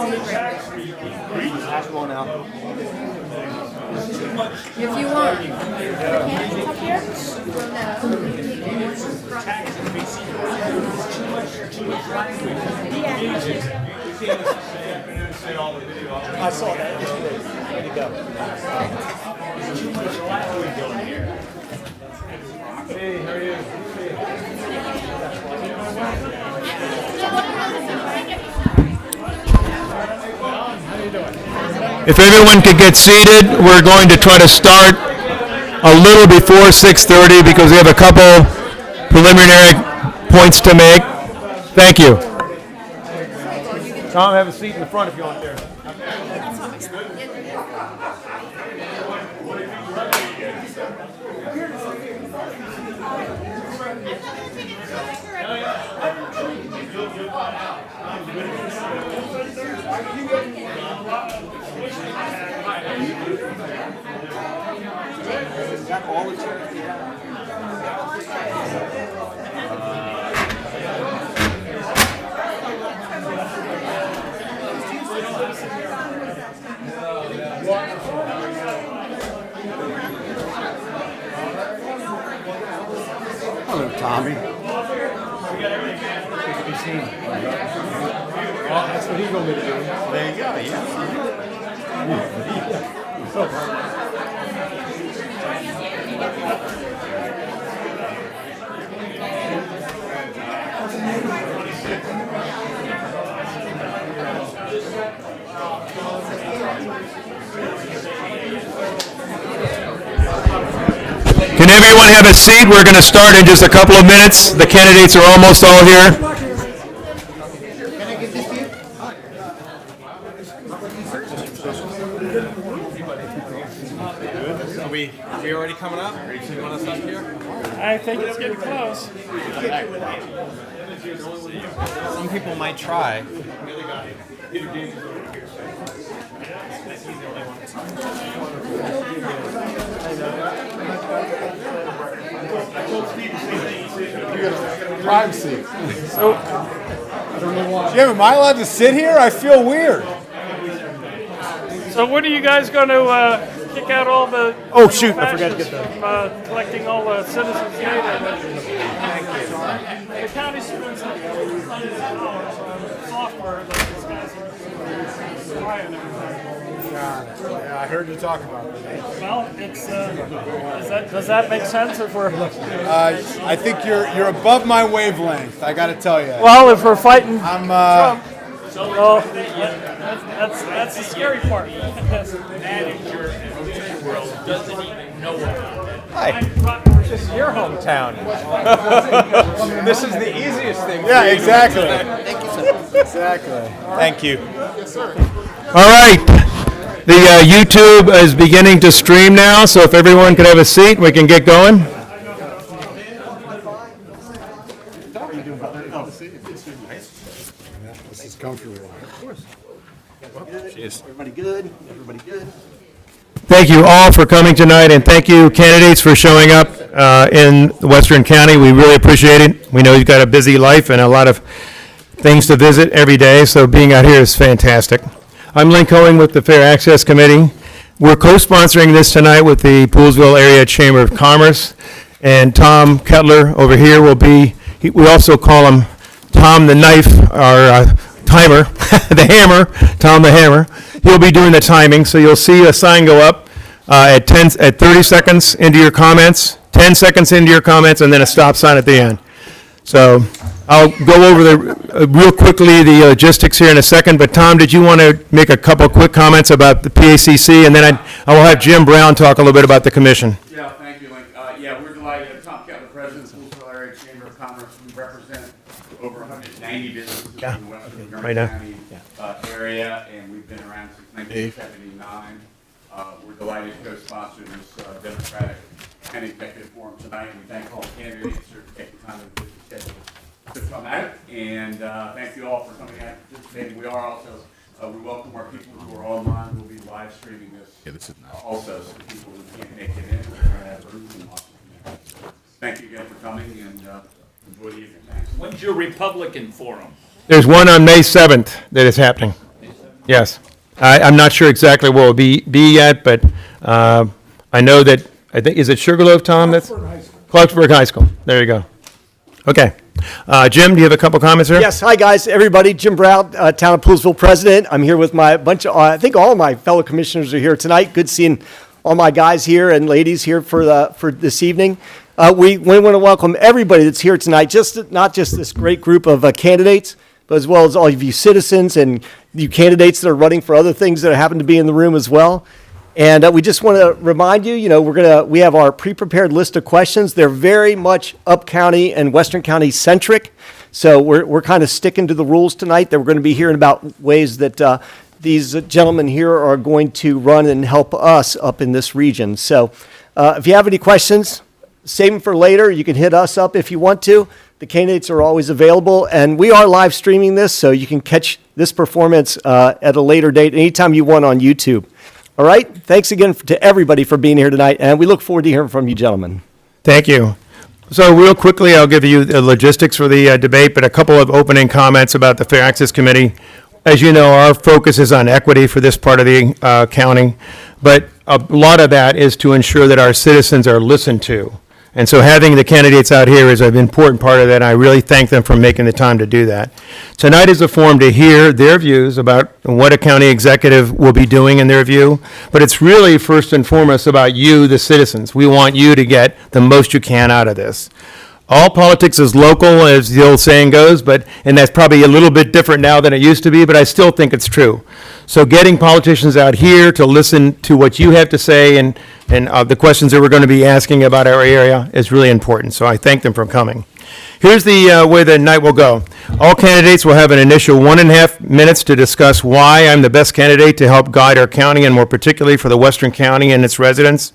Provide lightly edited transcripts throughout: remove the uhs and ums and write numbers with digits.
Ask one out. If you want. Hands up here? I saw that. Way to go. Hey, how are you? If everyone could get seated, we're going to try to start a little before 6:30 because we have a couple preliminary points to make. Thank you. Tom, have a seat in the front if you want there. Is that all the chairs? Hello, Tommy. Good to be seen. Oh, that's what he's going to be doing. There you go, yeah. Can everyone have a seat? We're going to start in just a couple of minutes. The candidates are almost all here. Are we already coming up? Are you want us up here? I think it's getting close. Some people might try. Privacy. So, Jim, am I allowed to sit here? I feel weird. So when are you guys going to kick out all the Oh shoot! I forgot to get that. from collecting all the citizens' data? The county spends hundreds of dollars on software that these guys are buying everything. Yeah, I heard you talk about it. Well, it's does that make sense if we're I think you're above my wavelength. I got to tell you. well if we're fighting I'm. Trump? Well, that's the scary part. Manager in the world doesn't even know about it. Hi. This is your hometown. This is the easiest thing. Yeah, exactly. Thank you, sir. Exactly. Thank you. Yes, sir. All right. The YouTube is beginning to stream now, so if everyone could have a seat, we can get going. This is comfortable. Of course. Everybody good? Everybody good? Thank you all for coming tonight, and thank you, candidates, for showing up in Western County. We really appreciate it. We know you've got a busy life and a lot of things to visit every day, so being out here is fantastic. I'm Lynn Cohen with the Fair Access Committee. We're co-sponsoring this tonight with the Poolesville Area Chamber of Commerce, and Tom Kettler over here will be, we also call him Tom the Knife, our timer, the hammer, Tom the Hammer. He'll be doing the timing, so you'll see a sign go up at 30 seconds into your comments, 10 seconds into your comments, and then a stop sign at the end. So I'll go over real quickly the logistics here in a second, but Tom, did you want to make a couple quick comments about the PACC, and then I will have Jim Brown talk a little bit about the commission. Yeah, thank you, Link. Yeah, we're delighted. Tom Kettler, President of the Poolesville Area Chamber of Commerce. We represent over 190 businesses in the Western Montgomery County area, and we've been around since 1979. We're delighted to co-sponsor this Democratic and Executive Forum tonight. We thank all candidates for taking time to schedule to come out, and thank you all for coming out and participating. We are also, we welcome our people who are online. We'll be live streaming this also, so people who can't make it in, we're going to have rooms and watch it from there. Thank you again for coming, and enjoy the evening. Thanks. When's your Republican forum? There's one on May 7th that is happening. Yes. I'm not sure exactly where we'll be yet, but I know that, is it Sugarloaf, Tom? Clarksburg High School. There you go. Okay. Jim, do you have a couple comments here? Yes, hi guys, everybody. Jim Brown, Town of Poolsville president. I'm here with my bunch of, I think all of my fellow commissioners are here tonight. Good seeing all my guys here and ladies here for this evening. We want to welcome everybody that's here tonight, not just this great group of candidates, but as well as all of you citizens and you candidates that are running for other things that happen to be in the room as well. And we just want to remind you, we have our pre-prepared list of questions. They're very much up county and Western County centric. So we're kind of sticking to the rules tonight that we're going to be hearing about ways that these gentlemen here are going to run and help us up in this region. So if you have any questions, save them for later. You can hit us up if you want to. The candidates are always available, and we are live streaming this, so you can catch this performance at a later date anytime you want on YouTube. All right? Thanks again to everybody for being here tonight, and we look forward to hearing from you gentlemen. Thank you. So real quickly, I'll give you the logistics for the debate, but a couple of opening comments about the Fair Access Committee. As you know, our focus is on equity for this part of the county, but a lot of that is to ensure that our citizens are listened to. And so having the candidates out here is an important part of that, and I really thank them for making the time to do that. Tonight is a forum to hear their views about what a county executive will be doing in their view, but it's really first and foremost about you, the citizens. We want you to get the most you can out of this. All politics is local, as the old saying goes, and that's probably a little bit different now than it used to be, but I still think it's true. So getting politicians out here to listen to what you have to say and the questions that we're going to be asking about our area is really important. So I thank them for coming. Here's the way the night will go. All candidates will have an initial 1.5 minutes to discuss why I'm the best candidate to help guide our county, and more particularly for the Western County and its residents.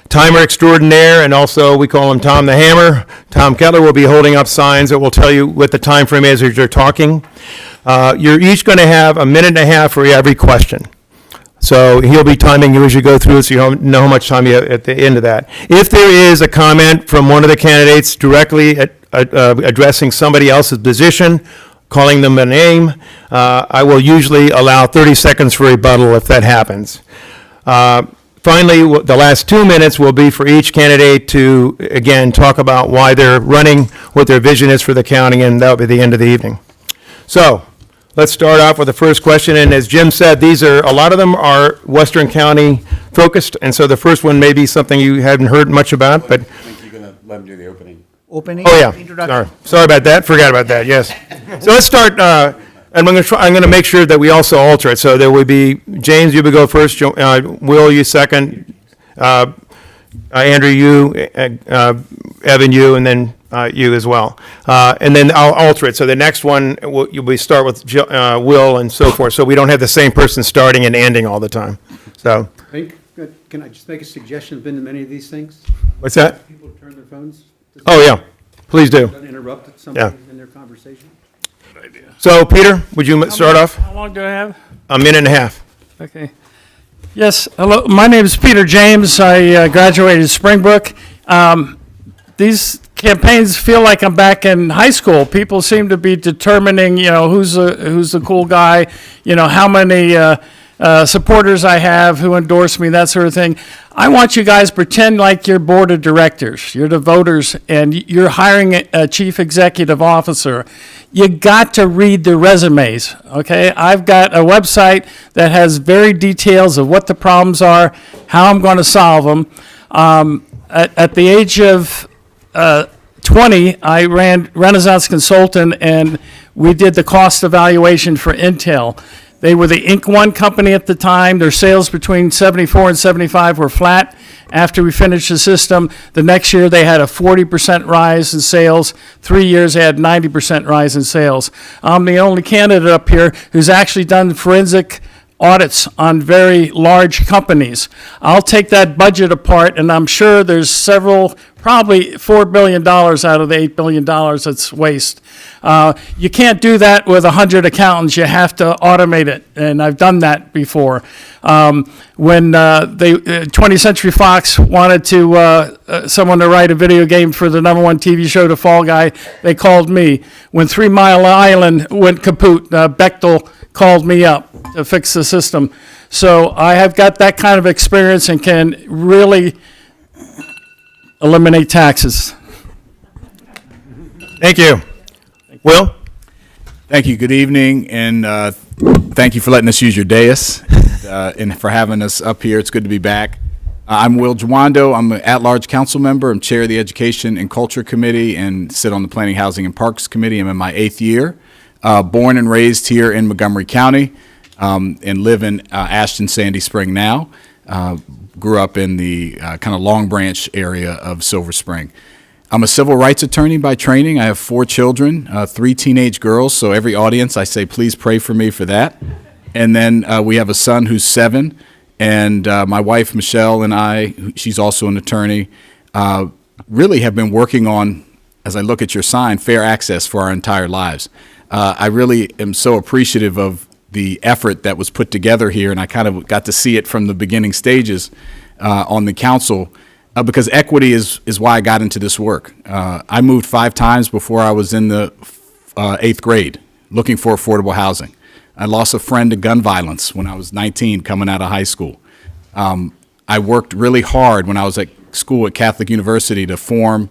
Timer extraordinaire, and also we call him Tom the Hammer. Tom Kettler will be holding up signs that will tell you what the time frame is as you're talking. You're each going to have 1.5 minutes for every question. So he'll be timing you as you go through, so you know how much time you have at the end of that. If there is a comment from one of the candidates directly addressing somebody else's position, calling them a name, I will usually allow 30 seconds for rebuttal if that happens. Finally, the last 2 minutes will be for each candidate to, again, talk about why they're running, what their vision is for the county, and that'll be the end of the evening. So let's start off with the first question, and as Jim said, a lot of them are Western County focused, and so the first one may be something you haven't heard much about, but. I think you're going to let him do the opening. Oh, yeah. Sorry about that. Forgot about that, yes. So let's start, and I'm going to make sure that we also alter it. So there would be, James, you would go first, Will, you second, Andrew, you, Evan, you, and then you as well. And then I'll alter it. So the next one, we start with Will and so forth, so we don't have the same person starting and ending all the time. So. Can I just make a suggestion? Been to many of these things? What's that? People turn their phones? Oh, yeah. Please do. Doesn't interrupt somebody in their conversation? So, Peter, would you start off? How long do I have? 1.5 minutes. Okay. Yes, hello, my name is Peter James. I graduated Springbrook. These campaigns feel like I'm back in high school. People seem to be determining, who's the cool guy, how many supporters I have, who endorse me, that sort of thing. I want you guys to pretend like you're board of directors, you're the voters, and you're hiring a chief executive officer. You got to read the resumes, okay? I've got a website that has very details of what the problems are, how I'm going to solve them. At the age of 20, I ran Renaissance Consultant, and we did the cost evaluation for Intel. They were the Inc. 1 company at the time. Their sales between 74 and 75 were flat. After we finished the system, the next year they had a 40% rise in sales. 3 years they had 90% rise in sales. I'm the only candidate up here who's actually done forensic audits on very large companies. I'll take that budget apart, and I'm sure there's probably $4 billion out of the $8 billion that's waste. You can't do that with 100 accountants. You have to automate it, and I've done that before. When 20th Century Fox wanted someone to write a video game for the #1 TV show, The Fall Guy, they called me. When 3 Mile Island went kaput, Bechtel called me up. to fix the system. So I have got that kind of experience and can really eliminate taxes. Thank you. Will? Thank you. Good evening, and thank you for letting us use your dais and for having us up here. It's good to be back. I'm Will Jawando. I'm an at-large council member. I'm chair of the Education and Culture Committee and sit on the Planning, Housing, and Parks Committee. I'm in my 8th year. Born and raised here in Montgomery County and live in Ashton, Sandy Spring now. Grew up in the kind of Long Branch area of Silver Spring. I'm a civil rights attorney by training. I have 4 children, 3 teenage girls, so every audience I say, please pray for me for that. And then we have a son who's 7, and my wife, Michelle, and I, she's also an attorney, really have been working on, as I look at your sign, fair access for our entire lives. I really am so appreciative of the effort that was put together here, and I kind of got to see it from the beginning stages on the council, because equity is why I got into this work. I moved 5 times before I was in the 8th grade looking for affordable housing. I lost a friend to gun violence when I was 19 coming out of high school. I worked really hard when I was at school at Catholic University to form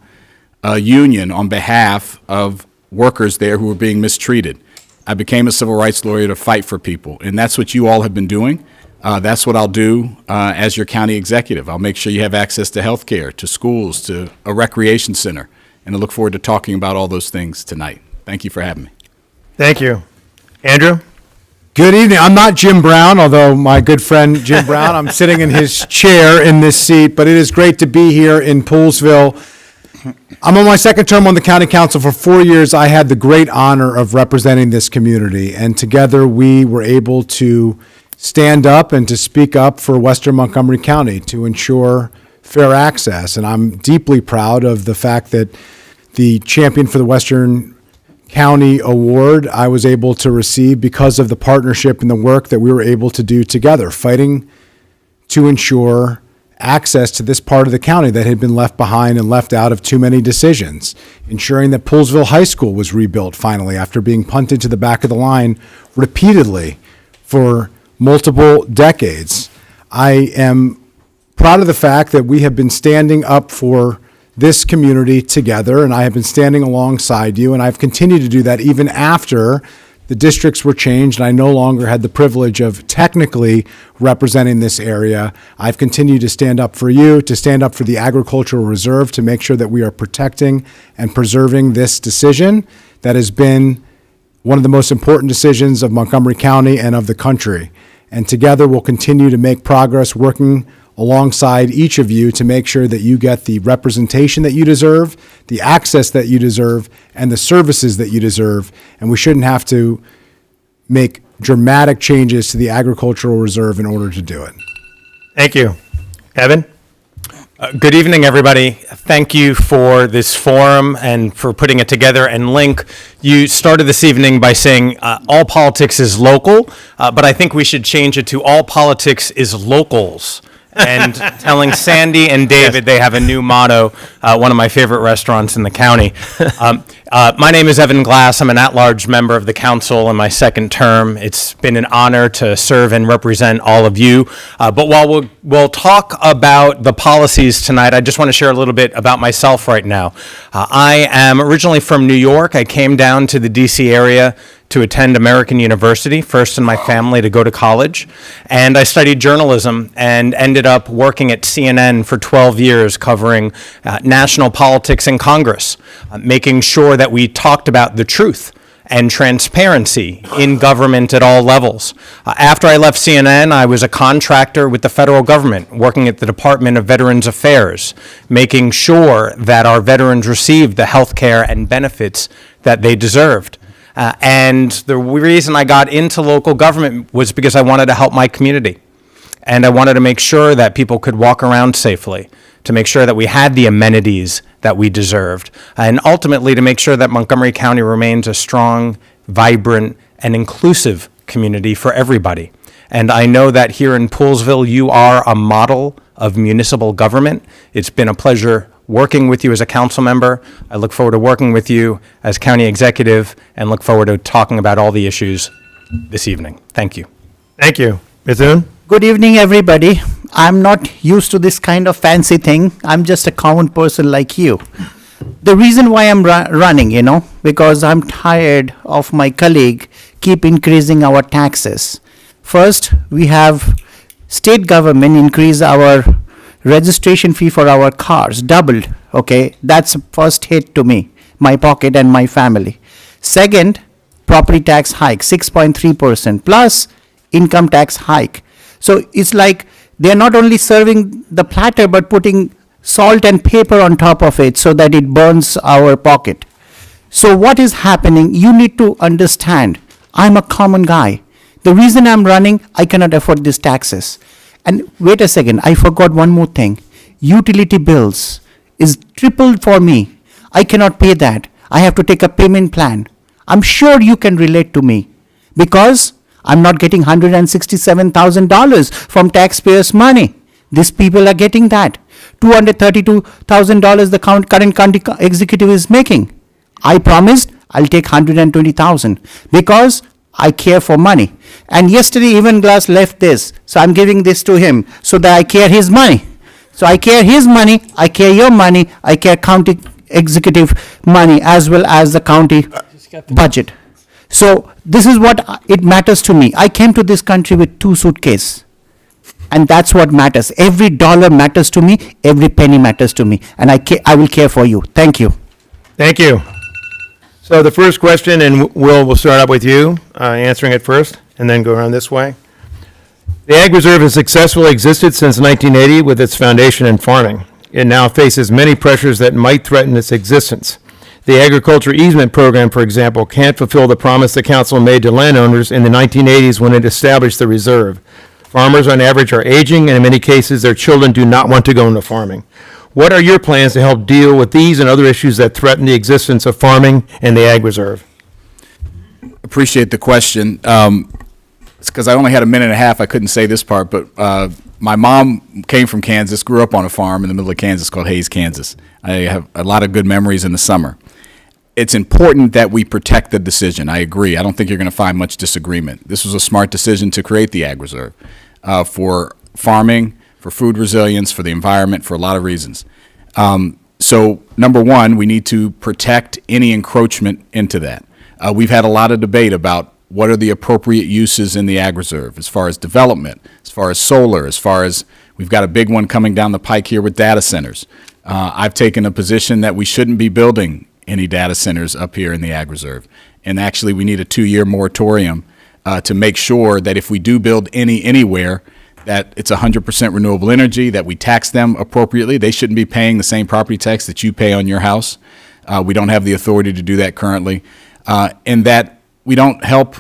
a union on behalf of workers there who were being mistreated. I became a civil rights lawyer to fight for people, and that's what you all have been doing. That's what I'll do as your county executive. I'll make sure you have access to health care, to schools, to a recreation center, and I look forward to talking about all those things tonight. Thank you for having me. Thank you. Andrew? Good evening. I'm not Jim Brown, although my good friend Jim Brown, I'm sitting in his chair in this seat, but it is great to be here in Poolesville. I'm on my 2nd term on the county council. For 4 years, I had the great honor of representing this community, and together we were able to stand up and to speak up for Western Montgomery County to ensure fair access. And I'm deeply proud of the fact that the champion for the Western County Award I was able to receive because of the partnership and the work that we were able to do together, fighting to ensure access to this part of the county that had been left behind and left out of too many decisions, ensuring that Poolesville High School was rebuilt finally after being punted to the back of the line repeatedly for multiple decades. I am proud of the fact that we have been standing up for this community together, and I have been standing alongside you, and I've continued to do that even after the districts were changed and I no longer had the privilege of technically representing this area. I've continued to stand up for you, to stand up for the agricultural reserve, to make sure that we are protecting and preserving this decision that has been one of the most important decisions of Montgomery County and of the country. And together we'll continue to make progress working alongside each of you to make sure that you get the representation that you deserve, the access that you deserve, and the services that you deserve. And we shouldn't have to make dramatic changes to the agricultural reserve in order to do it. Thank you. Evan? Good evening, everybody. Thank you for this forum and for putting it together. And Link, you started this evening by saying all politics is local, but I think we should change it to all politics is locals. And telling Sandy and David they have a new motto, one of my favorite restaurants in the county. My name is Evan Glass. I'm an at-large member of the council in my 2nd term. It's been an honor to serve and represent all of you. But while we'll talk about the policies tonight, I just want to share a little bit about myself right now. I am originally from New York. I came down to the D.C. area to attend American University, first in my family to go to college. And I studied journalism and ended up working at CNN for 12 years covering national politics in Congress, making sure that we talked about the truth and transparency in government at all levels. After I left CNN, I was a contractor with the federal government, working at the Department of Veterans Affairs, making sure that our veterans received the health care and benefits that they deserved. And the reason I got into local government was because I wanted to help my community. And I wanted to make sure that people could walk around safely, to make sure that we had the amenities that we deserved, and ultimately to make sure that Montgomery County remains a strong, vibrant, and inclusive community for everybody. And I know that here in Poolesville, you are a model of municipal government. It's been a pleasure working with you as a council member. I look forward to working with you as county executive and look forward to talking about all the issues this evening. Thank you. Thank you. Mithun? Good evening, everybody. I'm not used to this kind of fancy thing. I'm just a common person like you. The reason why I'm running, because I'm tired of my colleague keep increasing our taxes. First, we have state government increase our registration fee for our cars, doubled, okay? That's a first hit to me, my pocket and my family. Second, property tax hike, 6.3%, plus income tax hike. So it's like they're not only serving the platter, but putting salt and pepper on top of it so that it burns our pocket. So what is happening? You need to understand, I'm a common guy. The reason I'm running, I cannot afford these taxes. And wait a second, I forgot one more thing. Utility bills is tripled for me. I cannot pay that. I have to take a payment plan. I'm sure you can relate to me because I'm not getting $167,000 from taxpayers' money. These people are getting that. $232,000 the current county executive is making. I promised I'll take $120,000 because I care for money. And yesterday Even Glass left this, so I'm giving this to him so that I care his money. So I care his money, I care your money, I care county executive money as well as the county budget. So this is what it matters to me. I came to this country with 2 suitcases. And that's what matters. Every dollar matters to me, every penny matters to me. And I will care for you. Thank you. Thank you. So the first question, and we'll start up with you, answering it first, and then go around this way. The Ag Reserve has successfully existed since 1980 with its foundation in farming. It now faces many pressures that might threaten its existence. The Agriculture Easement Program, for example, can't fulfill the promise the council made to landowners in the 1980s when it established the reserve. Farmers on average are aging, and in many cases, their children do not want to go into farming. What are your plans to help deal with these and other issues that threaten the existence of farming and the Ag Reserve? Appreciate the question. It's because I only had a minute and a half. I couldn't say this part, but my mom came from Kansas, grew up on a farm in the middle of Kansas called Hayes, Kansas. I have a lot of good memories in the summer. It's important that we protect the decision. I agree. I don't think you're going to find much disagreement. This was a smart decision to create the Ag Reserve for farming, for food resilience, for the environment, for a lot of reasons. So number one, we need to protect any encroachment into that. We've had a lot of debate about what are the appropriate uses in the Ag Reserve as far as development, as far as solar, as far as we've got a big one coming down the pike here with data centers. I've taken a position that we shouldn't be building any data centers up here in the Ag Reserve. And actually, we need a 2-year moratorium to make sure that if we do build anywhere, that it's 100% renewable energy, that we tax them appropriately. They shouldn't be paying the same property tax that you pay on your house. We don't have the authority to do that currently. And that we don't help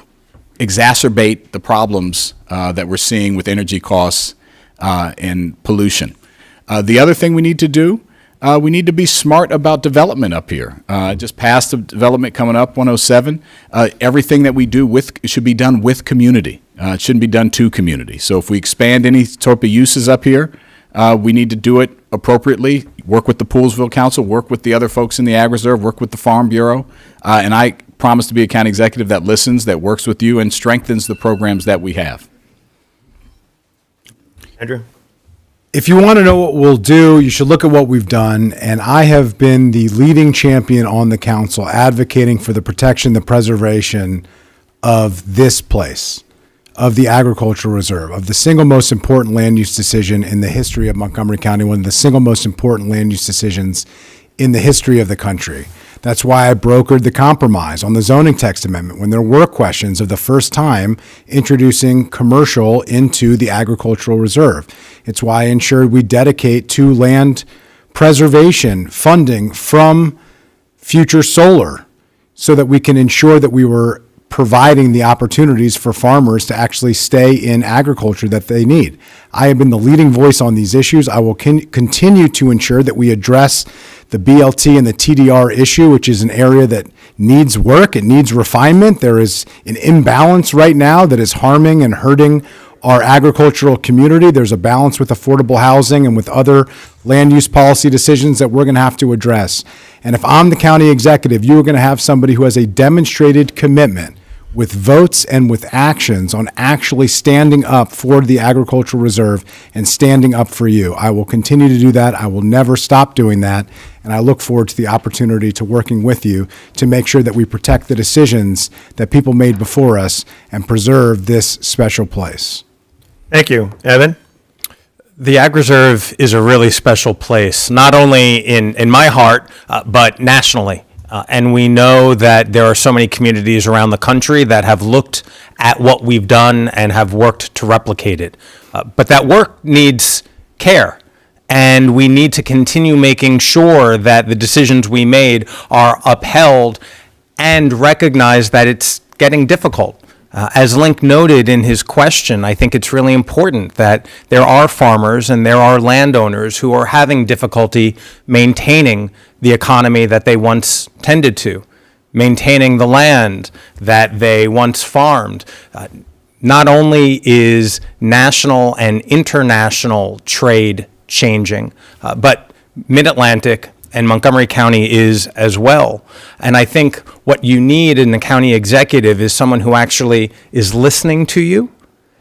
exacerbate the problems that we're seeing with energy costs and pollution. The other thing we need to do, we need to be smart about development up here. Just passed the development coming up, 107. Everything that we do should be done with community. It shouldn't be done to community. So if we expand any type of uses up here, we need to do it appropriately, work with the Poolsville Council, work with the other folks in the Ag Reserve, work with the Farm Bureau. And I promise to be a county executive that listens, that works with you, and strengthens the programs that we have. Andrew? If you want to know what we'll do, you should look at what we've done. And I have been the leading champion on the council advocating for the protection, the preservation of this place, of the Agricultural Reserve, of the single most important land use decision in the history of Montgomery County, one of the single most important land use decisions in the history of the country. That's why I brokered the compromise on the zoning text amendment when there were questions of the first time introducing commercial into the Agricultural Reserve. It's why I ensured we dedicate to land preservation funding from future solar so that we can ensure that we were providing the opportunities for farmers to actually stay in agriculture that they need. I have been the leading voice on these issues. I will continue to ensure that we address the BLT and the TDR issue, which is an area that needs work. It needs refinement. There is an imbalance right now that is harming and hurting our agricultural community. There's a balance with affordable housing and with other land use policy decisions that we're going to have to address. And if I'm the county executive, you're going to have somebody who has a demonstrated commitment with votes and with actions on actually standing up for the agricultural reserve and standing up for you. I will continue to do that. I will never stop doing that. And I look forward to the opportunity to working with you to make sure that we protect the decisions that people made before us and preserve this special place. Thank you. Evan? The Ag Reserve is a really special place, not only in my heart, but nationally. And we know that there are so many communities around the country that have looked at what we've done and have worked to replicate it. But that work needs care. And we need to continue making sure that the decisions we made are upheld and recognize that it's getting difficult. As Link noted in his question, I think it's really important that there are farmers and there are landowners who are having difficulty maintaining the economy that they once tended to, maintaining the land that they once farmed. Not only is national and international trade changing, but Mid-Atlantic and Montgomery County is as well. And I think what you need in the county executive is someone who actually is listening to you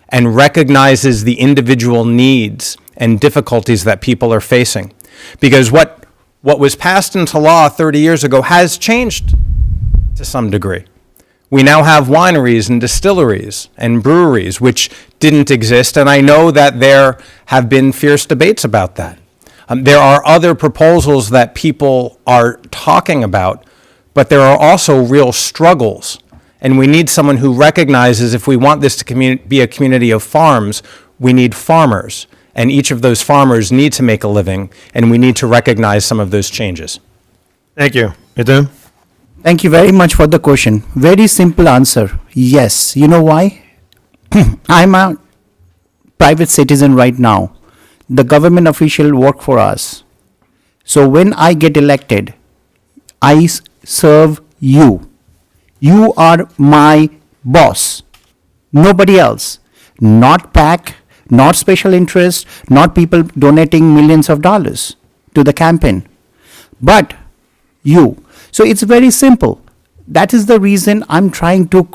and recognizes the individual needs and difficulties that people are facing. Because what was passed into law 30 years ago has changed to some degree. We now have wineries and distilleries and breweries, which didn't exist, and I know that there have been fierce debates about that. There are other proposals that people are talking about, but there are also real struggles. And we need someone who recognizes if we want this to be a community of farms, we need farmers. And each of those farmers need to make a living, and we need to recognize some of those changes. Thank you. Idun? Thank you very much for the question. Very simple answer. Yes. You know why? I'm a private citizen right now. The government official work for us. So when I get elected, I serve you. You are my boss. Nobody else. Not PAC, not special interest, not people donating millions of dollars to the campaign, but you. So it's very simple. That is the reason I'm trying to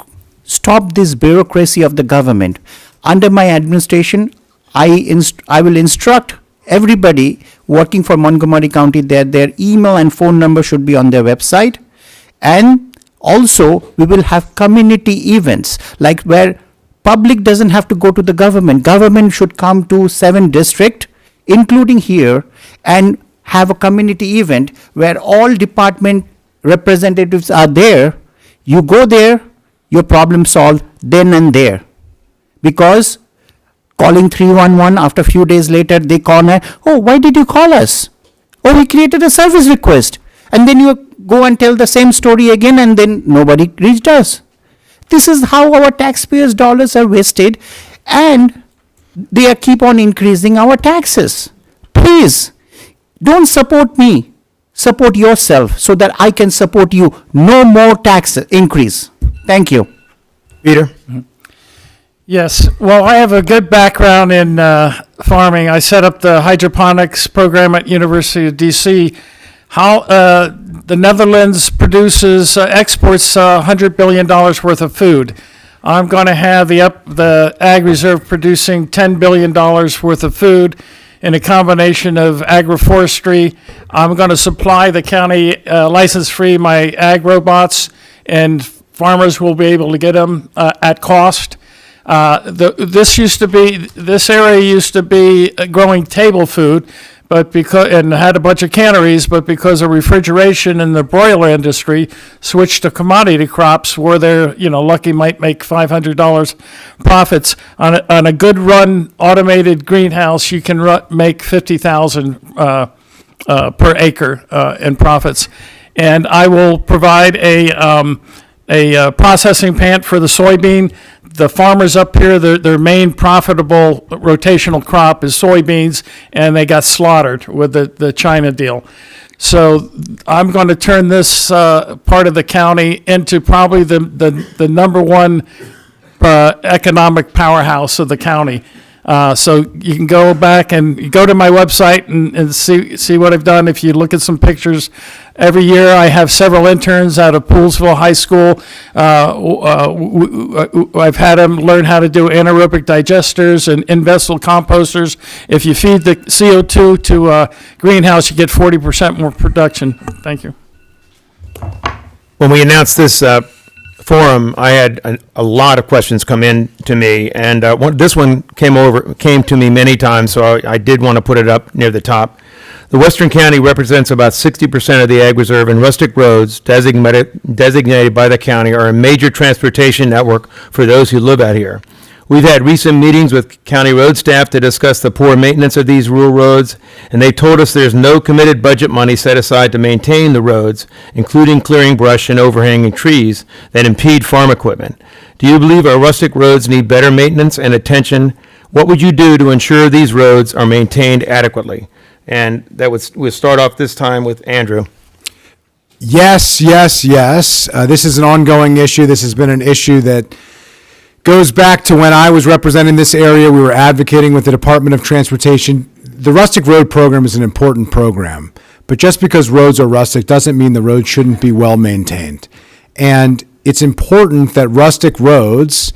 stop this bureaucracy of the government. Under my administration, I will instruct everybody working for Montgomery County that their email and phone number should be on their website. And also, we will have community events, like where public doesn't have to go to the government. Government should come to 7 districts, including here, and have a community event where all department representatives are there. You go there, your problem solved then and there. Because calling 311 after a few days later, they call and, oh, why did you call us? Oh, we created a service request. And then you go and tell the same story again, and then nobody reached us. This is how our taxpayers' dollars are wasted, and they keep on increasing our taxes. Please, don't support me. Support yourself so that I can support you. No more tax increase. Thank you. Peter? Yes, well, I have a good background in farming. I set up the hydroponics program at University of DC. How the Netherlands produces, exports $100 billion worth of food. I'm going to have the Ag Reserve producing $10 billion worth of food in a combination of agroforestry. I'm going to supply the county license-free my ag robots, and farmers will be able to get them at cost. This area used to be growing table food, and had a bunch of canneries, but because of refrigeration in the broiler industry, switched to commodity crops where they're, lucky might make $500 profits. On a good run automated greenhouse, you can make $50,000 per acre in profits. And I will provide a processing plant for the soybean. The farmers up here, their main profitable rotational crop is soybeans, and they got slaughtered with the China deal. So I'm going to turn this part of the county into probably the number one economic powerhouse of the county. So you can go back and go to my website and see what I've done. If you look at some pictures, every year I have several interns out of Poolesville High School. I've had them learn how to do anaerobic digesters and in-vessel composters. If you feed the CO2 to a greenhouse, you get 40% more production. Thank you. When we announced this forum, I had a lot of questions come in to me, and this one came to me many times, so I did want to put it up near the top. The Western County represents about 60% of the ag reserve, and rustic roads designated by the county are a major transportation network for those who live out here. We've had recent meetings with county road staff to discuss the poor maintenance of these rural roads, and they told us there's no committed budget money set aside to maintain the roads, including clearing brush and overhanging trees that impede farm equipment. Do you believe our rustic roads need better maintenance and attention? What would you do to ensure these roads are maintained adequately? And we'll start off this time with Andrew. Yes, yes, yes. This is an ongoing issue. This has been an issue that goes back to when I was representing this area. We were advocating with the Department of Transportation. The Rustic Road Program is an important program, but just because roads are rustic doesn't mean the road shouldn't be well maintained. And it's important that rustic roads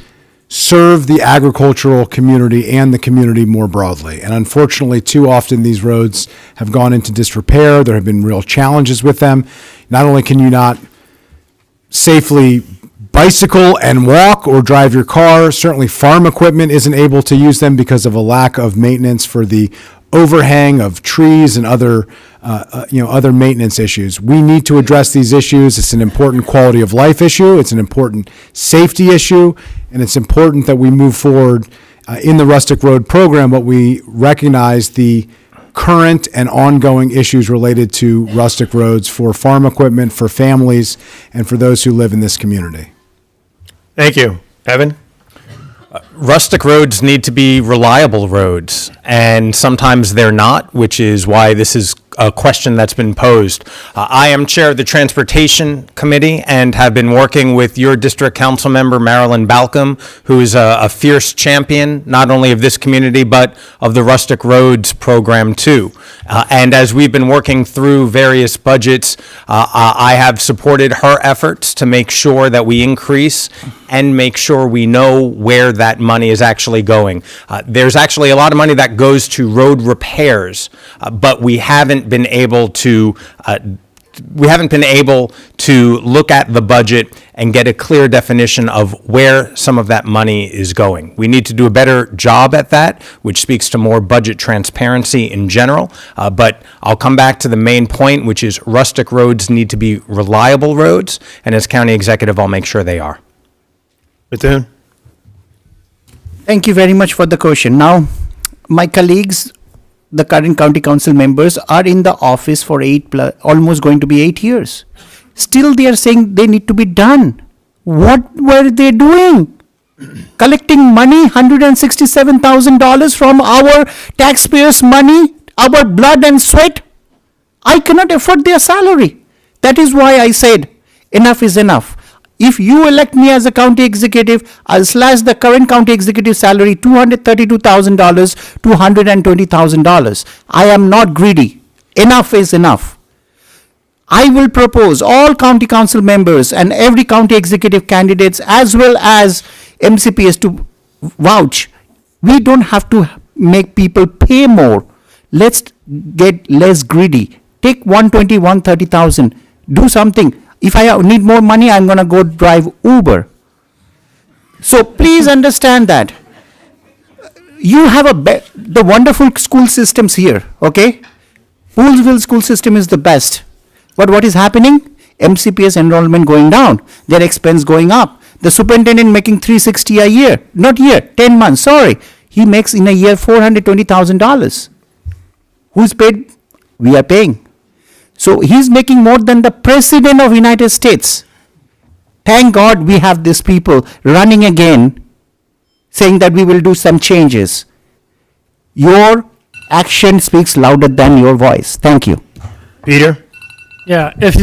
serve the agricultural community and the community more broadly. And unfortunately, too often these roads have gone into disrepair. There have been real challenges with them. Not only can you not safely bicycle and walk or drive your car, certainly farm equipment isn't able to use them because of a lack of maintenance for the overhang of trees and other maintenance issues. We need to address these issues. It's an important quality of life issue. It's an important safety issue, and it's important that we move forward in the Rustic Road Program, but we recognize the current and ongoing issues related to rustic roads for farm equipment, for families, and for those who live in this community. Thank you. Evan? Rustic roads need to be reliable roads, and sometimes they're not, which is why this is a question that's been posed. I am chair of the Transportation Committee and have been working with your district council member, Marilyn Balcom, who is a fierce champion, not only of this community, but of the Rustic Roads program too. And as we've been working through various budgets, I have supported her efforts to make sure that we increase and make sure we know where that money is actually going. There's actually a lot of money that goes to road repairs, but we haven't been able to look at the budget and get a clear definition of where some of that money is going. We need to do a better job at that, which speaks to more budget transparency in general. But I'll come back to the main point, which is rustic roads need to be reliable roads, and as county executive, I'll make sure they are. Bethune? Thank you very much for the question. Now, my colleagues, the current county council members, are in the office for almost going to be 8 years. Still, they are saying they need to be done. What were they doing? Collecting money, $167,000 from our taxpayers' money, our blood and sweat. I cannot afford their salary. That is why I said, enough is enough. If you elect me as a county executive, I'll slash the current county executive salary $232,000 to $120,000. I am not greedy. Enough is enough. I will propose all county council members and every county executive candidates as well as MCPS to vouch. We don't have to make people pay more. Let's get less greedy. Take 120, 130,000. Do something. If I need more money, I'm going to go drive Uber. So please understand that. You have the wonderful school systems here, okay? Poolesville school system is the best. But what is happening? MCPS enrollment going down, their expense going up. The superintendent making $360 a year, not year, 10 months, sorry. He makes in a year $420,000. Who's paid? We are paying. So he's making more than the President of United States. Thank God we have these people running again, saying that we will do some changes. Your action speaks louder than your voice. Thank you. Peter? Yeah, if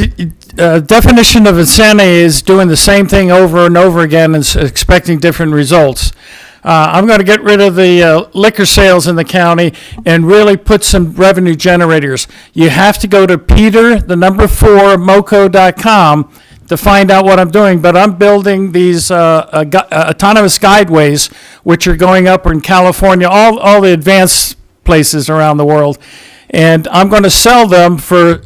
definition of insanity is doing the same thing over and over again and expecting different results. I'm going to get rid of the liquor sales in the county and really put some revenue generators. You have to go to moco.com to find out what I'm doing, but I'm building these autonomous guideways, which are going up in California, all the advanced places around the world, and I'm going to sell them for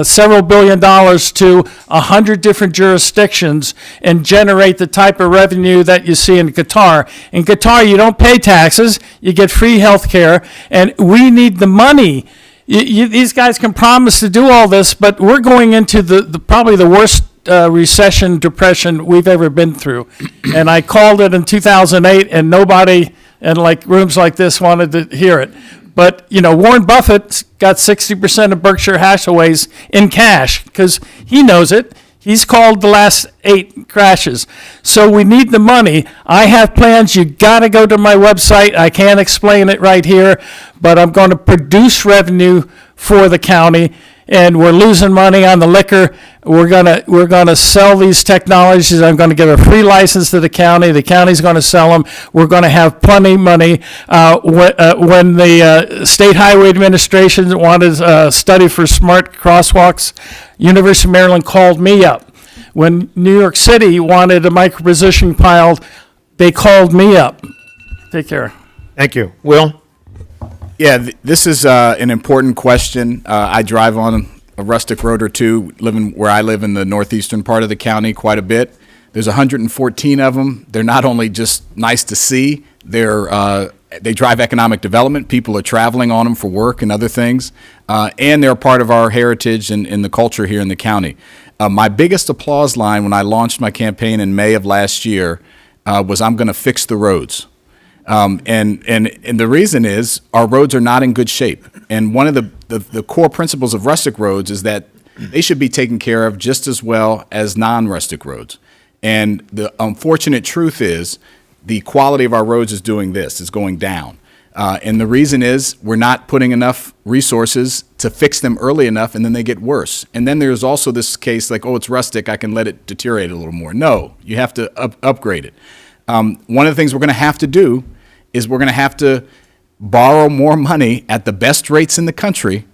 several $billion to 100 different jurisdictions and generate the type of revenue that you see in Qatar. In Qatar, you don't pay taxes, you get free health care, and we need the money. These guys can promise to do all this, but we're going into the probably the worst recession, depression we've ever been through. And I called it in 2008, and nobody in like rooms like this wanted to hear it. But, Warren Buffett's got 60% of Berkshire Hathaways in cash because he knows it. He's called the last 8 crashes. So we need the money. I have plans. You got to go to my website. I can't explain it right here, but I'm going to produce revenue for the county, and we're losing money on the liquor. We're gonna sell these technologies. I'm going to give a free license to the county. The county's going to sell them. We're going to have plenty of money. When the State Highway Administration wanted a study for smart crosswalks, University of Maryland called me up. When New York City wanted a micro-positioning pile, they called me up. Take care. Thank you. Will? Yeah, this is an important question. I drive on a rustic road or two, living where I live in the northeastern part of the county quite a bit. There's 114 of them. They're not only just nice to see, they drive economic development. People are traveling on them for work and other things, and they're a part of our heritage and the culture here in the county. My biggest applause line when I launched my campaign in May of last year was, "I'm going to fix the roads." And the reason is our roads are not in good shape. And one of the core principles of rustic roads is that they should be taken care of just as well as non-rustic roads. And the unfortunate truth is the quality of our roads is going down. And the reason is we're not putting enough resources to fix them early enough, and then they get worse. And then there's also this case like, oh, it's rustic, I can let it deteriorate a little more. No, you have to upgrade it. One of the things we're going to have to do is we're going to have to borrow more money at the best rates in the country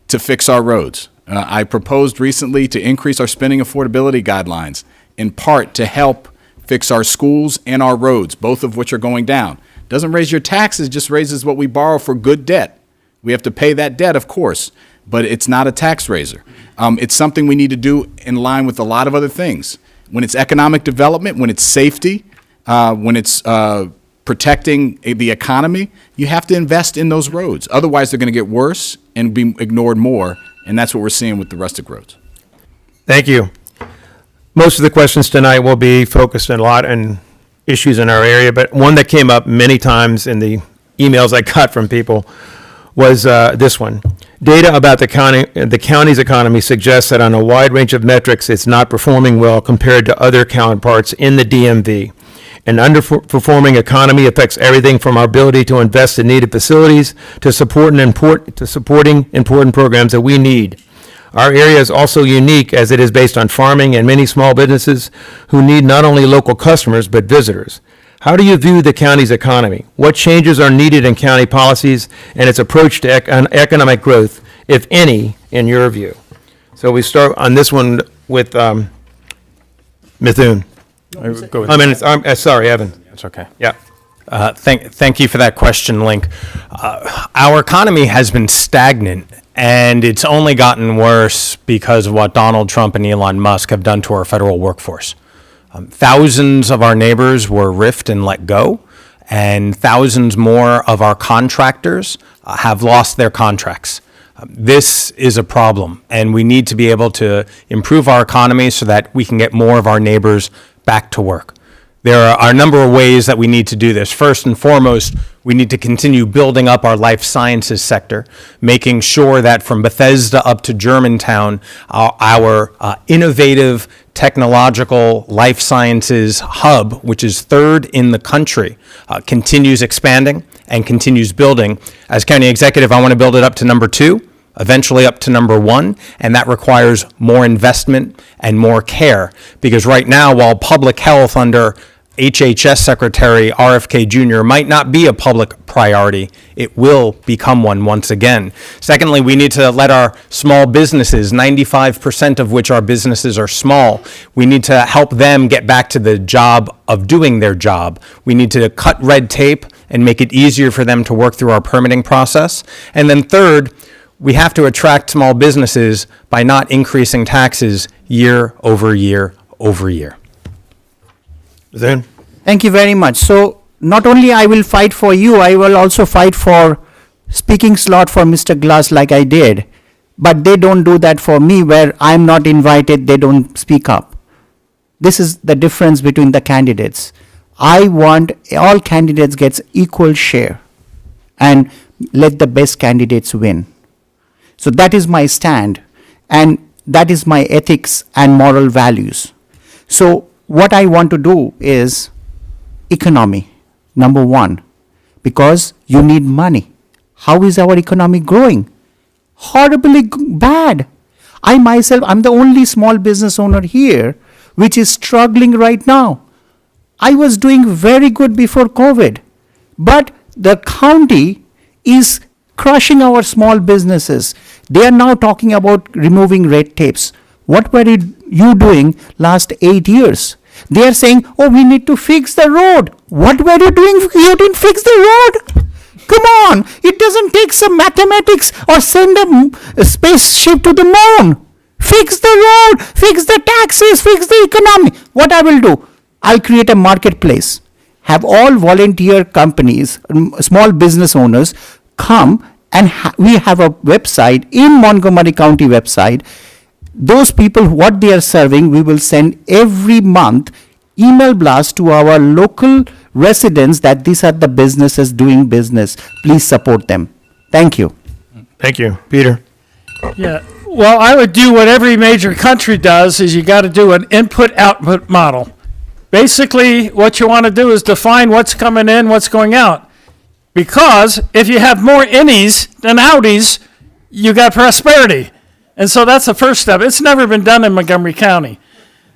to fix our roads. I proposed recently to increase our spending affordability guidelines, in part to help fix our schools and our roads, both of which are going down. Doesn't raise your taxes, just raises what we borrow for good debt. We have to pay that debt, of course, but it's not a tax raiser. It's something we need to do in line with a lot of other things. When it's economic development, when it's safety, when it's protecting the economy, you have to invest in those roads. Otherwise, they're going to get worse and be ignored more, and that's what we're seeing with the rustic roads. Thank you. Most of the questions tonight will be focused a lot on issues in our area, but one that came up many times in the emails I got from people was this one. Data about the county's economy suggests that on a wide range of metrics, it's not performing well compared to other counterparts in the DMV. An underperforming economy affects everything from our ability to invest in needed facilities to supporting important programs that we need. Our area is also unique as it is based on farming and many small businesses who need not only local customers but visitors. How do you view the county's economy? What changes are needed in county policies and its approach to economic growth, if any, in your view? So we start on this one with Mithun. Sorry, Evan. That's okay. Yeah. Thank you for that question, Link. Our economy has been stagnant, and it's only gotten worse because of what Donald Trump and Elon Musk have done to our federal workforce. Thousands of our neighbors were riffed and let go, and thousands more of our contractors have lost their contracts. This is a problem, and we need to be able to improve our economy so that we can get more of our neighbors back to work. There are a number of ways that we need to do this. First and foremost, we need to continue building up our life sciences sector, making sure that from Bethesda up to Germantown, our innovative technological life sciences hub, which is third in the country, continues expanding and continues building. As county executive, I want to build it up to number 2, eventually up to number 1, and that requires more investment and more care. Because right now, while public health under HHS Secretary RFK Jr. might not be a public priority. It will become one once again. Secondly, we need to let our small businesses, 95% of which our businesses are small, we need to help them get back to the job of doing their job. We need to cut red tape and make it easier for them to work through our permitting process. And then third, we have to attract small businesses by not increasing taxes year over year over year. Zane? Thank you very much. So not only I will fight for you, I will also fight for speaking slot for Mr. Glass like I did. But they don't do that for me where I'm not invited, they don't speak up. This is the difference between the candidates. I want all candidates gets equal share and let the best candidates win. So that is my stand and that is my ethics and moral values. So what I want to do is economy, number one, because you need money. How is our economy growing? Horribly bad. I myself, I'm the only small business owner here which is struggling right now. I was doing very good before COVID, but the county is crushing our small businesses. They are now talking about removing red tapes. What were you doing last 8 years? They are saying, oh, we need to fix the road. What were you doing? You didn't fix the road. Come on. It doesn't take some mathematics or send a spaceship to the moon. Fix the road, fix the taxes, fix the economy. What I will do? I'll create a marketplace. Have all volunteer companies, small business owners come and we have a website in Montgomery County website. Those people, what they are serving, we will send every month email blast to our local residents that these are the businesses doing business. Please support them. Thank you. Thank you. Peter? Yeah, well, I would do what every major country does, is you got to do an input-output model. Basically, what you want to do is define what's coming in, what's going out. Because if you have more innies than outies, you got prosperity. And so that's the first step. It's never been done in Montgomery County.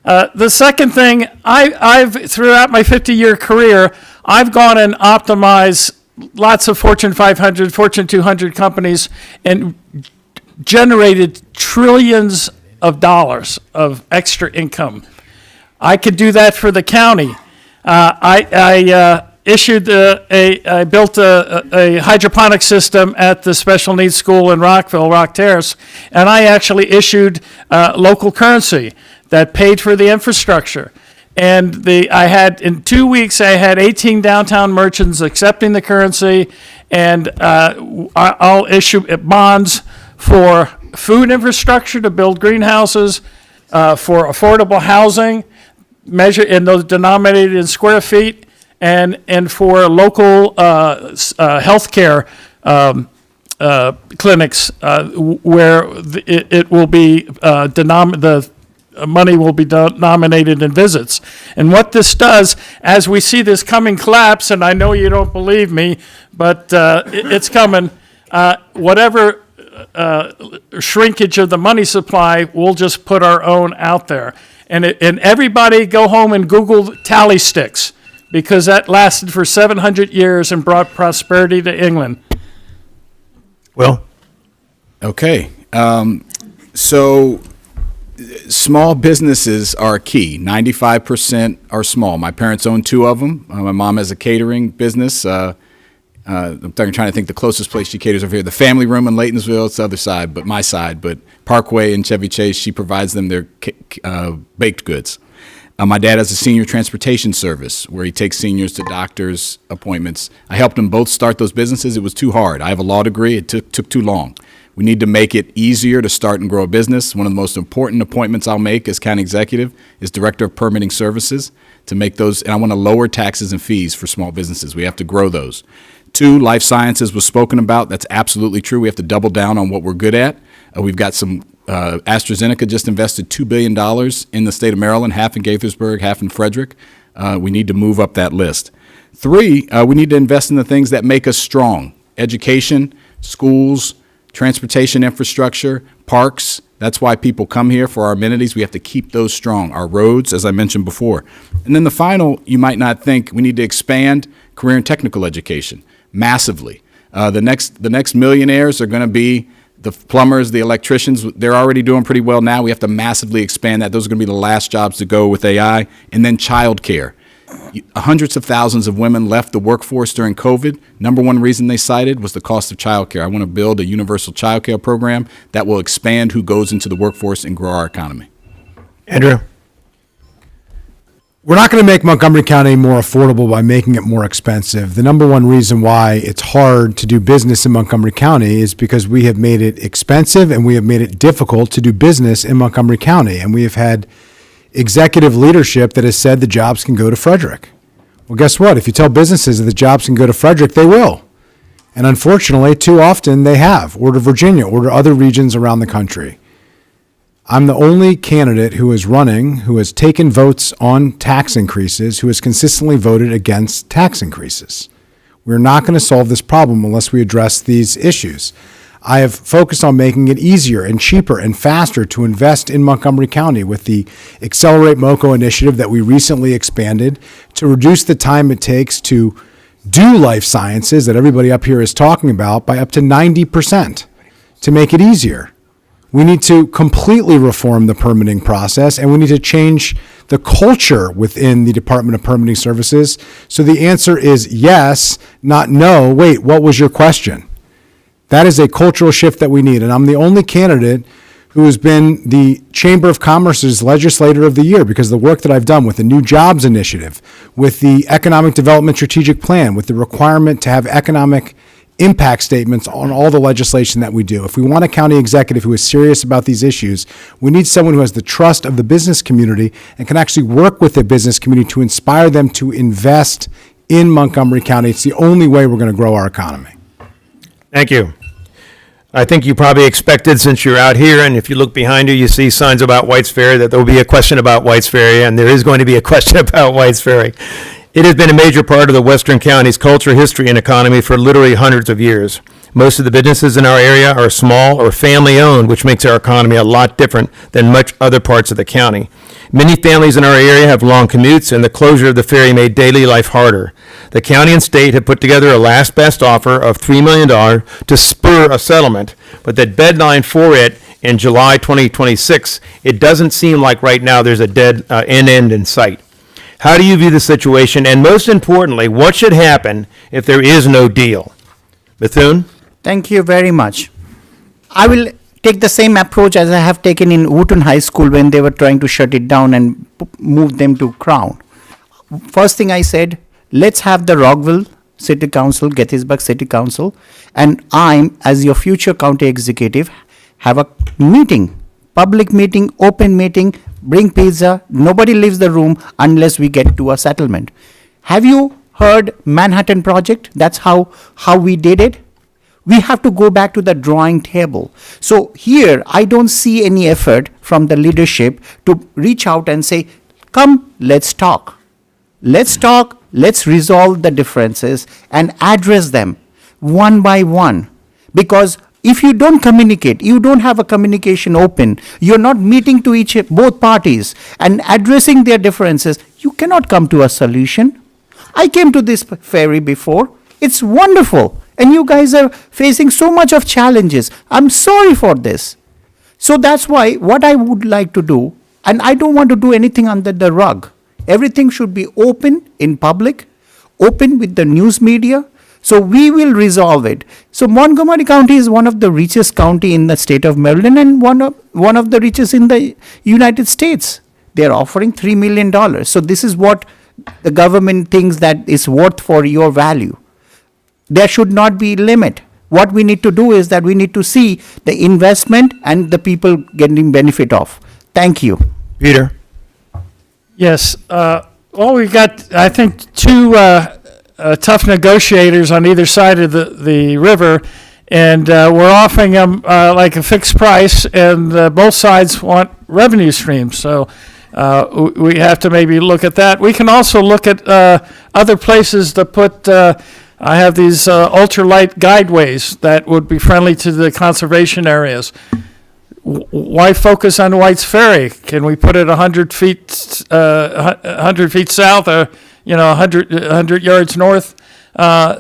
The second thing, I've throughout my 50-year career, I've gone and optimized lots of Fortune 500, Fortune 200 companies and generated trillions of dollars of extra income. I could do that for the county. I built a hydroponic system at the special needs school in Rockville, Rock Terrace, and I actually issued local currency that paid for the infrastructure. And in 2 weeks, I had 18 downtown merchants accepting the currency, and I'll issue bonds for food infrastructure to build greenhouses, for affordable housing, measured in those denominated in square feet, and for local healthcare clinics where it will be the money will be denominated in visits. And what this does, as we see this coming collapse, and I know you don't believe me, but it's coming, whatever shrinkage of the money supply, we'll just put our own out there. And everybody go home and Google tally sticks, because that lasted for 700 years and brought prosperity to England. Will? Okay. So small businesses are key. 95% are small. My parents own 2 of them. My mom has a catering business. I'm trying to think the closest place she caters over here. The Family Room in Laytonsville, it's the other side, but my side. But Parkway and Chevy Chase, she provides them their baked goods. My dad has a senior transportation service where he takes seniors to doctor's appointments. I helped them both start those businesses. It was too hard. I have a law degree. It took too long. We need to make it easier to start and grow a business. One of the most important appointments I'll make as county executive is Director of Permitting Services to make those, and I want to lower taxes and fees for small businesses. We have to grow those. 2, life sciences was spoken about. That's absolutely true. We have to double down on what we're good at. We've got some, AstraZeneca just invested $2 billion in the state of Maryland, half in Gaithersburg, half in Frederick. We need to move up that list. 3, we need to invest in the things that make us strong. Education, schools, transportation infrastructure, parks, That's why people come here for our amenities. We have to keep those strong. Our roads, as I mentioned before. And then the final, you might not think, we need to expand career and technical education massively. The next millionaires are going to be the plumbers, the electricians. They're already doing pretty well now. We have to massively expand that. Those are going to be the last jobs to go with AI. And then childcare. Hundreds of thousands of women left the workforce during COVID. Number one reason they cited was the cost of childcare. I want to build a universal childcare program that will expand who goes into the workforce and grow our economy. Andrew? We're not going to make Montgomery County more affordable by making it more expensive. The number one reason why it's hard to do business in Montgomery County is because we have made it expensive and we have made it difficult to do business in Montgomery County. And we have had executive leadership that has said the jobs can go to Frederick. Well, guess what? If you tell businesses that the jobs can go to Frederick, they will. And unfortunately, too often they have, or to Virginia, or to other regions around the country. I'm the only candidate who is running, who has taken votes on tax increases, who has consistently voted against tax increases. We're not going to solve this problem unless we address these issues. I have focused on making it easier and cheaper and faster to invest in Montgomery County with the Accelerate MoCo initiative that we recently expanded to reduce the time it takes to do life sciences that everybody up here is talking about by up to 90% to make it easier. We need to completely reform the permitting process, and we need to change the culture within the Department of Permitting Services. So the answer is yes, not no. Wait, what was your question? That is a cultural shift that we need, and I'm the only candidate who has been the Chamber of Commerce's Legislator of the Year because of the work that I've done with the New Jobs Initiative, with the Economic Development Strategic Plan, with the requirement to have economic impact statements on all the legislation that we do. If we want a county executive who is serious about these issues, we need someone who has the trust of the business community and can actually work with the business community to inspire them to invest in Montgomery County. It's the only way we're going to grow our economy. Thank you. I think you probably expected, since you're out here, and if you look behind you, you see signs about Whites Ferry, that there will be a question about Whites Ferry, and there is going to be a question about Whites Ferry. It has been a major part of the Western County's culture, history, and economy for literally hundreds of years. Most of the businesses in our area are small or family-owned, which makes our economy a lot different than much other parts of the county. Many families in our area have long commutes, and the closure of the ferry made daily life harder. The county and state have put together a last best offer of $3 million to spur a settlement, but the deadline for it in July 2026, it doesn't seem like right now there's a dead end in sight. How do you view the situation, and most importantly, what should happen if there is no deal? Bethune? Thank you very much. I will take the same approach as I have taken in Wooten High School when they were trying to shut it down and move them to Crown. First thing I said, let's have the Rockville City Council, Gettysburg City Council, and I'm, as your future county executive, have a meeting, public meeting, open meeting, bring pizza, nobody leaves the room unless we get to a settlement. Have you heard Manhattan Project? That's how we did it. We have to go back to the drawing table. So here, I don't see any effort from the leadership to reach out and say, come, let's talk. Let's talk, let's resolve the differences and address them one by one. Because if you don't communicate, you don't have a communication open, you're not meeting to both parties and addressing their differences, you cannot come to a solution. I came to this ferry before. It's wonderful. And you guys are facing so much of challenges. I'm sorry for this. So that's why what I would like to do, and I don't want to do anything under the rug. Everything should be open in public, open with the news media. So we will resolve it. So Montgomery County is one of the richest county in the state of Maryland and one of the richest in the United States. They are offering $3 million. So this is what the government thinks that is worth for your value. There should not be limit. What we need to do is that we need to see the investment and the people getting benefit of. Thank you. Peter? Yes. Well, we've got, I think, two tough negotiators on either side of the river, and we're offering them like a fixed price, and both sides want revenue streams. So we have to maybe look at that. We can also look at other places to put. I have these ultralight guideways that would be friendly to the conservation areas. why focus on White's Ferry? Can we put it 100 feet, 100 feet south, or 100 yards north?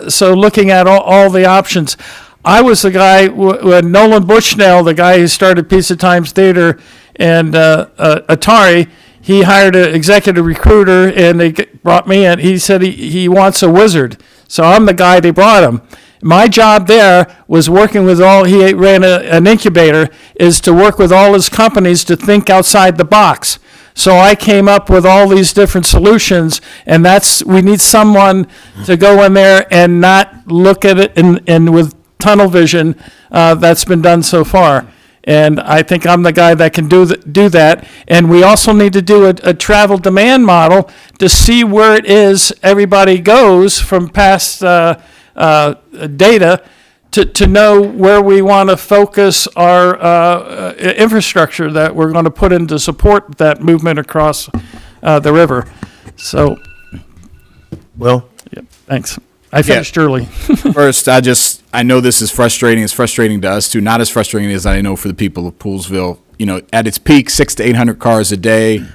So looking at all the options, I was the guy when Nolan Bushnell, the guy who started Pizza Times Theater and Atari. He hired an executive recruiter, and they brought me in. He said he wants a wizard, so I'm the guy they brought him. My job there was working with he ran an incubator, is to work with all his companies to think outside the box. So I came up with all these different solutions, and we need someone to go in there and not look at it and with tunnel vision that's been done so far. And I think I'm the guy that can do that. And we also need to do a travel demand model to see where it is everybody goes from past data to know where we want to focus our infrastructure that we're going to put in to support that movement across the river. So, Will? yeah, thanks. I finished early. First, I know this is frustrating. It's frustrating to us too. Not as frustrating as I know for the people of Poolesville. At its peak, 600 to 800 cars a day.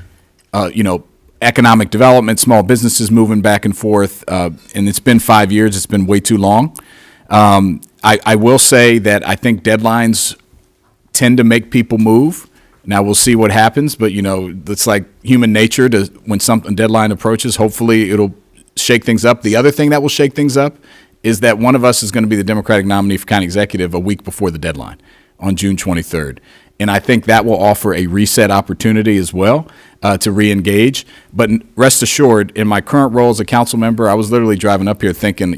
Economic development, small businesses moving back and forth, and it's been 5 years. It's been way too long. I will say that I think deadlines tend to make people move. Now we'll see what happens, but it's like human nature to when a deadline approaches. Hopefully it'll shake things up. The other thing that will shake things up is that one of us is going to be the Democratic nominee for county executive a week before the deadline on June 23rd. And I think that will offer a reset opportunity as well to re-engage. But rest assured, in my current role as a council member, I was literally driving up here thinking,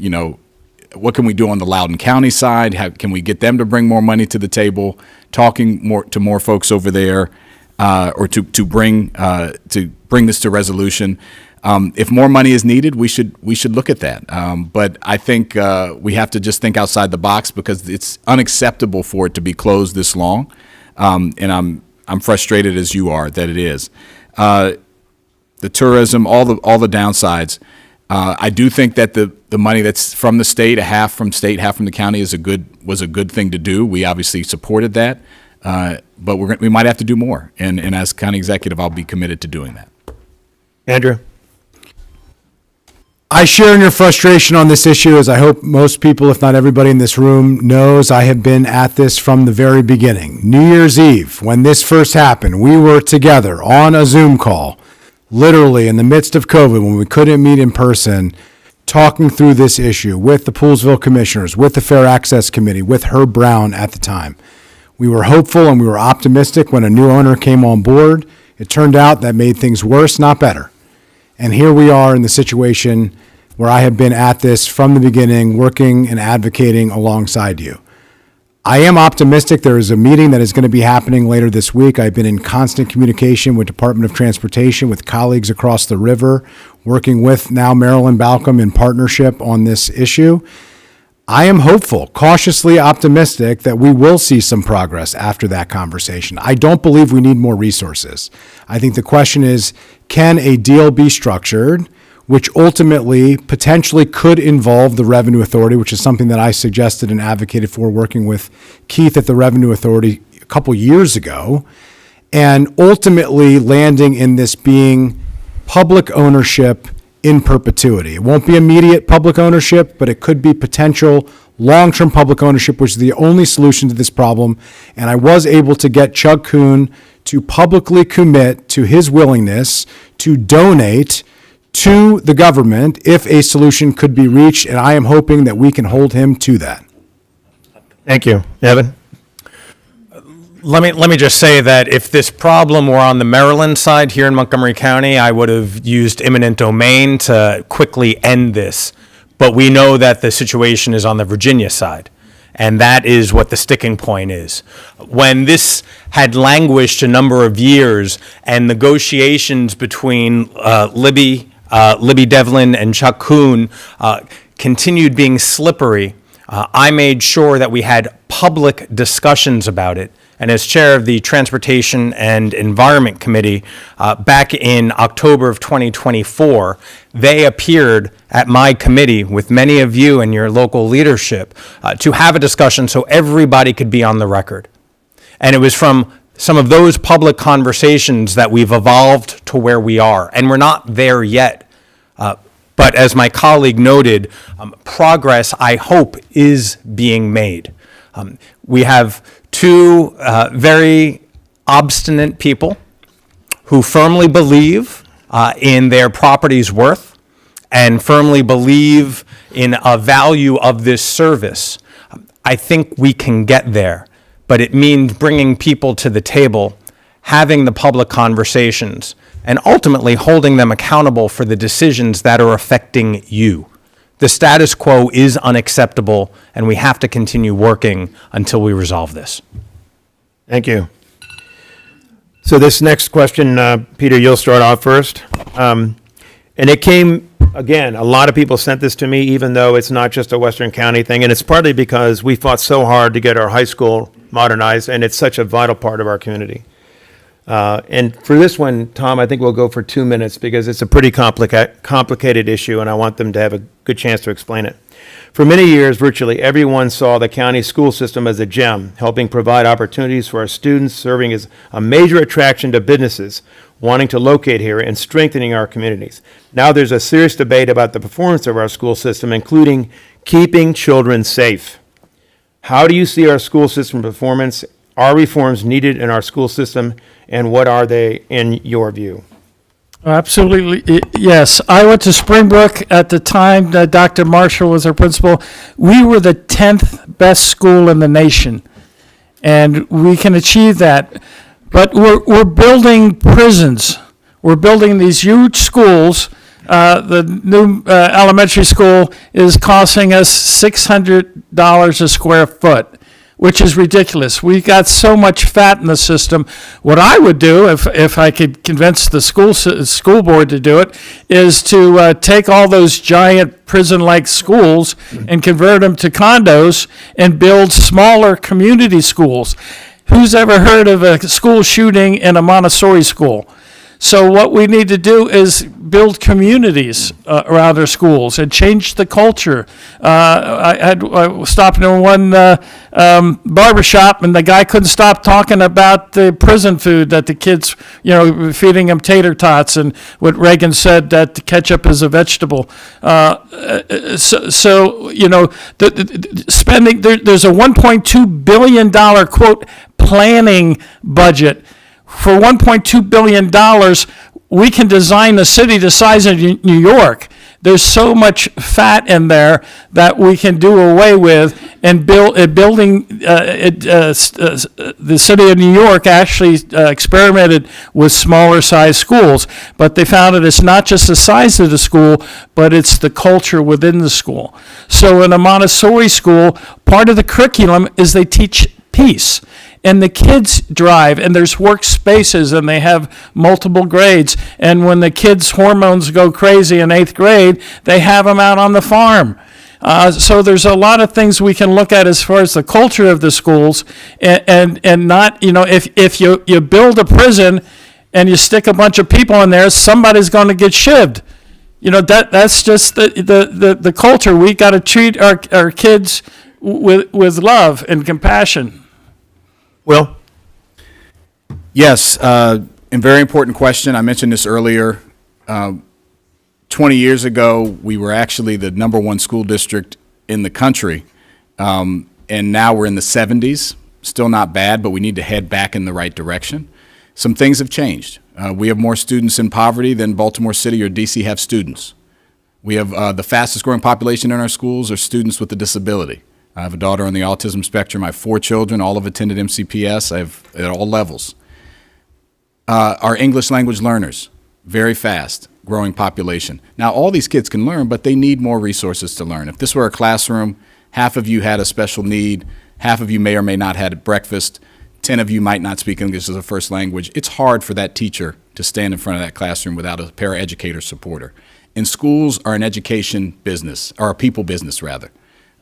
what can we do on the Loudoun County side? How can we get them to bring more money to the table? Talking to more folks over there, or to bring this to resolution. If more money is needed, we should look at that. But I think we have to just think outside the box because it's unacceptable for it to be closed this long. And I'm frustrated as you are that it is. The tourism, all the downsides. I do think that the money that's from the state, half from state, half from the county, was a good thing to do. We obviously supported that, but we might have to do more. And as county executive, I'll be committed to doing that. Andrew? I share in your frustration on this issue, as I hope most people, if not everybody in this room, knows. I have been at this from the very beginning. New Year's Eve, when this first happened, we were together on a Zoom call, literally in the midst of COVID, when we couldn't meet in person, talking through this issue with the Poolesville commissioners, with the Fair Access Committee, with Herb Brown at the time. We were hopeful and we were optimistic when a new owner came on board. It turned out that made things worse, not better. And here we are in the situation where I have been at this from the beginning, working and advocating alongside you. I am optimistic. There is a meeting that is going to be happening later this week. I've been in constant communication with Department of Transportation, with colleagues across the river, working with now Marilyn Balcom in partnership on this issue. I am hopeful, cautiously optimistic that we will see some progress after that conversation. I don't believe we need more resources. I think the question is, can a deal be structured which ultimately potentially could involve the Revenue Authority, which is something that I suggested and advocated for working with Keith at the Revenue Authority a couple years ago, and ultimately landing in this being public ownership in perpetuity. It won't be immediate public ownership, but it could be potential long-term public ownership, which is the only solution to this problem. And I was able to get Chuck Kuhn to publicly commit to his willingness to donate to the government if a solution could be reached, and I am hoping that we can hold him to that. Thank you. Evan? Let me just say that if this problem were on the Maryland side here in Montgomery County, I would have used eminent domain to quickly end this. But we know that the situation is on the Virginia side, and that is what the sticking point is. When this had languished a number of years and negotiations between Libby Devlin and Chuck Kuhn continued being slippery, I made sure that we had public discussions about it. And as chair of the Transportation and Environment Committee, back in October of 2024, they appeared at my committee with many of you and your local leadership to have a discussion so everybody could be on the record. And it was from some of those public conversations that we've evolved to where we are. And we're not there yet. But as my colleague noted, progress, I hope, is being made. We have two very obstinate people who firmly believe in their property's worth and firmly believe in a value of this service. I think we can get there, but it means bringing people to the table, having the public conversations, and ultimately holding them accountable for the decisions that are affecting you. The status quo is unacceptable, and we have to continue working until we resolve this. Thank you. So this next question, Peter, you'll start off first. And it came, again, a lot of people sent this to me, even though it's not just a Western County thing, and it's partly because we fought so hard to get our high school modernized, and it's such a vital part of our community. And for this one, Tom, I think we'll go for 2 minutes because it's a pretty complicated issue, and I want them to have a good chance to explain it. For many years, virtually everyone saw the county school system as a gem, helping provide opportunities for our students, serving as a major attraction to businesses wanting to locate here, and strengthening our communities. Now there's a serious debate about the performance of our school system, including keeping children safe. How do you see our school system performance? Are reforms needed in our school system, and what are they in your view? Absolutely, yes. I went to Springbrook at the time that Dr. Marshall was our principal. We were the 10th best school in the nation, and we can achieve that. But we're building prisons. We're building these huge schools. The new elementary school is costing us $600 a square foot, which is ridiculous. We got so much fat in the system. What I would do, if I could convince the school board to do it, is to take all those giant prison-like schools and convert them to condos and build smaller community schools. Who's ever heard of a school shooting in a Montessori school? So what we need to do is build communities around our schools and change the culture. I was stopping in one barbershop, and the guy couldn't stop talking about the prison food that the kids, feeding them tater tots, and what Reagan said, that the ketchup is a vegetable. Spending, there's a $1.2 billion, quote, planning budget. For $1.2 billion, we can design the city the size of New York. There's so much fat in there that we can do away with, and building the city of New York actually experimented with smaller size schools, but they found that it's not just the size of the school, but it's the culture within the school. So in a Montessori school, part of the curriculum is they teach peace. And the kids drive, and there's workspaces, and they have multiple grades. And when the kids' hormones go crazy in 8th grade, they have them out on the farm. So there's a lot of things we can look at as far as the culture of the schools, and not, if you build a prison and you stick a bunch of people in there, somebody's going to get shivved. That's just the culture. We got to treat our kids with love and compassion. Will? Yes, and very important question. I mentioned this earlier. 20 years ago, we were actually the #1 school district in the country, and now we're in the 70s. Still not bad, but we need to head back in the right direction. Some things have changed. We have more students in poverty than Baltimore City or D.C. have students. We have the fastest growing population in our schools are students with a disability. I have a daughter on the autism spectrum. I have 4 children. All have attended MCPS. I have at all levels. Our English language learners, very fast, growing population. Now, all these kids can learn, but they need more resources to learn. If this were a classroom, half of you had a special need, half of you may or may not had breakfast, 10 of you might not speak English as a first language. It's hard for that teacher to stand in front of that classroom without a paraeducator supporter. And schools are an education business, or a people business, rather.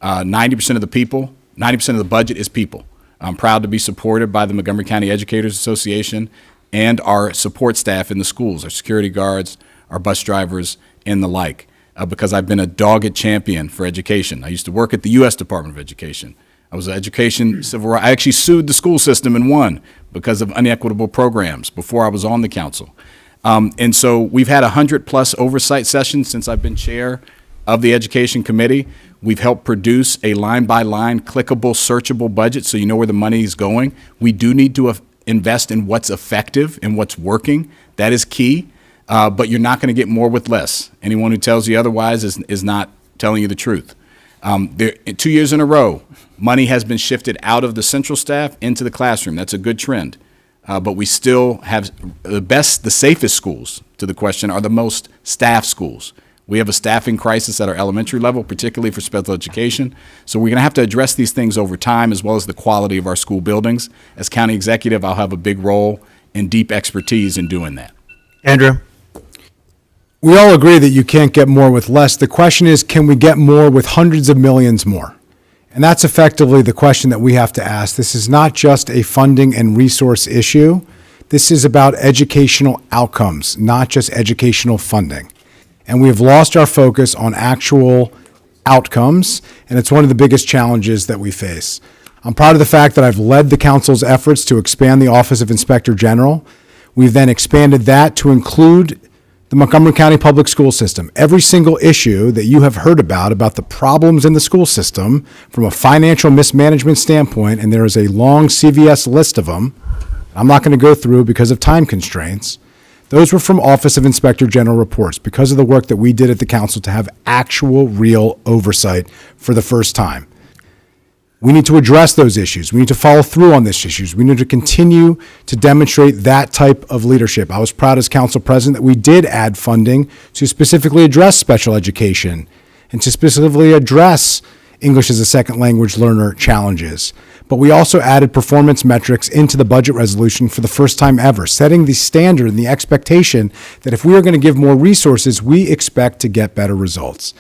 90% of the people, 90% of the budget is people. I'm proud to be supported by the Montgomery County Educators Association and our support staff in the schools, our security guards, our bus drivers, and the like, because I've been a dogged champion for education. I used to work at the U.S. Department of Education. I was an education civil rights. I actually sued the school system and won because of unequitable programs before I was on the council. And so we've had 100+ oversight sessions since I've been chair of the Education Committee. We've helped produce a line-by-line, clickable, searchable budget so you know where the money is going. We do need to invest in what's effective and what's working. That is key, but you're not going to get more with less. Anyone who tells you otherwise is not telling you the truth. 2 years in a row, money has been shifted out of the central staff into the classroom. That's a good trend. But we still have the safest schools, to the question, are the most staffed schools. We have a staffing crisis at our elementary level, particularly for special education. So we're going to have to address these things over time, as well as the quality of our school buildings. As county executive, I'll have a big role and deep expertise in doing that. Andrew? We all agree that you can't get more with less. The question is, can we get more with hundreds of millions more? And that's effectively the question that we have to ask. This is not just a funding and resource issue. This is about educational outcomes, not just educational funding. And we have lost our focus on actual outcomes, and it's one of the biggest challenges that we face. I'm proud of the fact that I've led the council's efforts to expand the Office of Inspector General. We've then expanded that to include the Montgomery County Public School System. Every single issue that you have heard about the problems in the school system from a financial mismanagement standpoint, and there is a long CVS list of them, I'm not going to go through because of time constraints. Those were from Office of Inspector General reports because of the work that we did at the council to have actual, real oversight for the first time. We need to address those issues. We need to follow through on these issues. We need to continue to demonstrate that type of leadership. I was proud as council president that we did add funding to specifically address special education and to specifically address English as a second language learner challenges. But we also added performance metrics into the budget resolution for the first time ever, setting the standard and the expectation that if we are going to give more resources, we expect to get better results.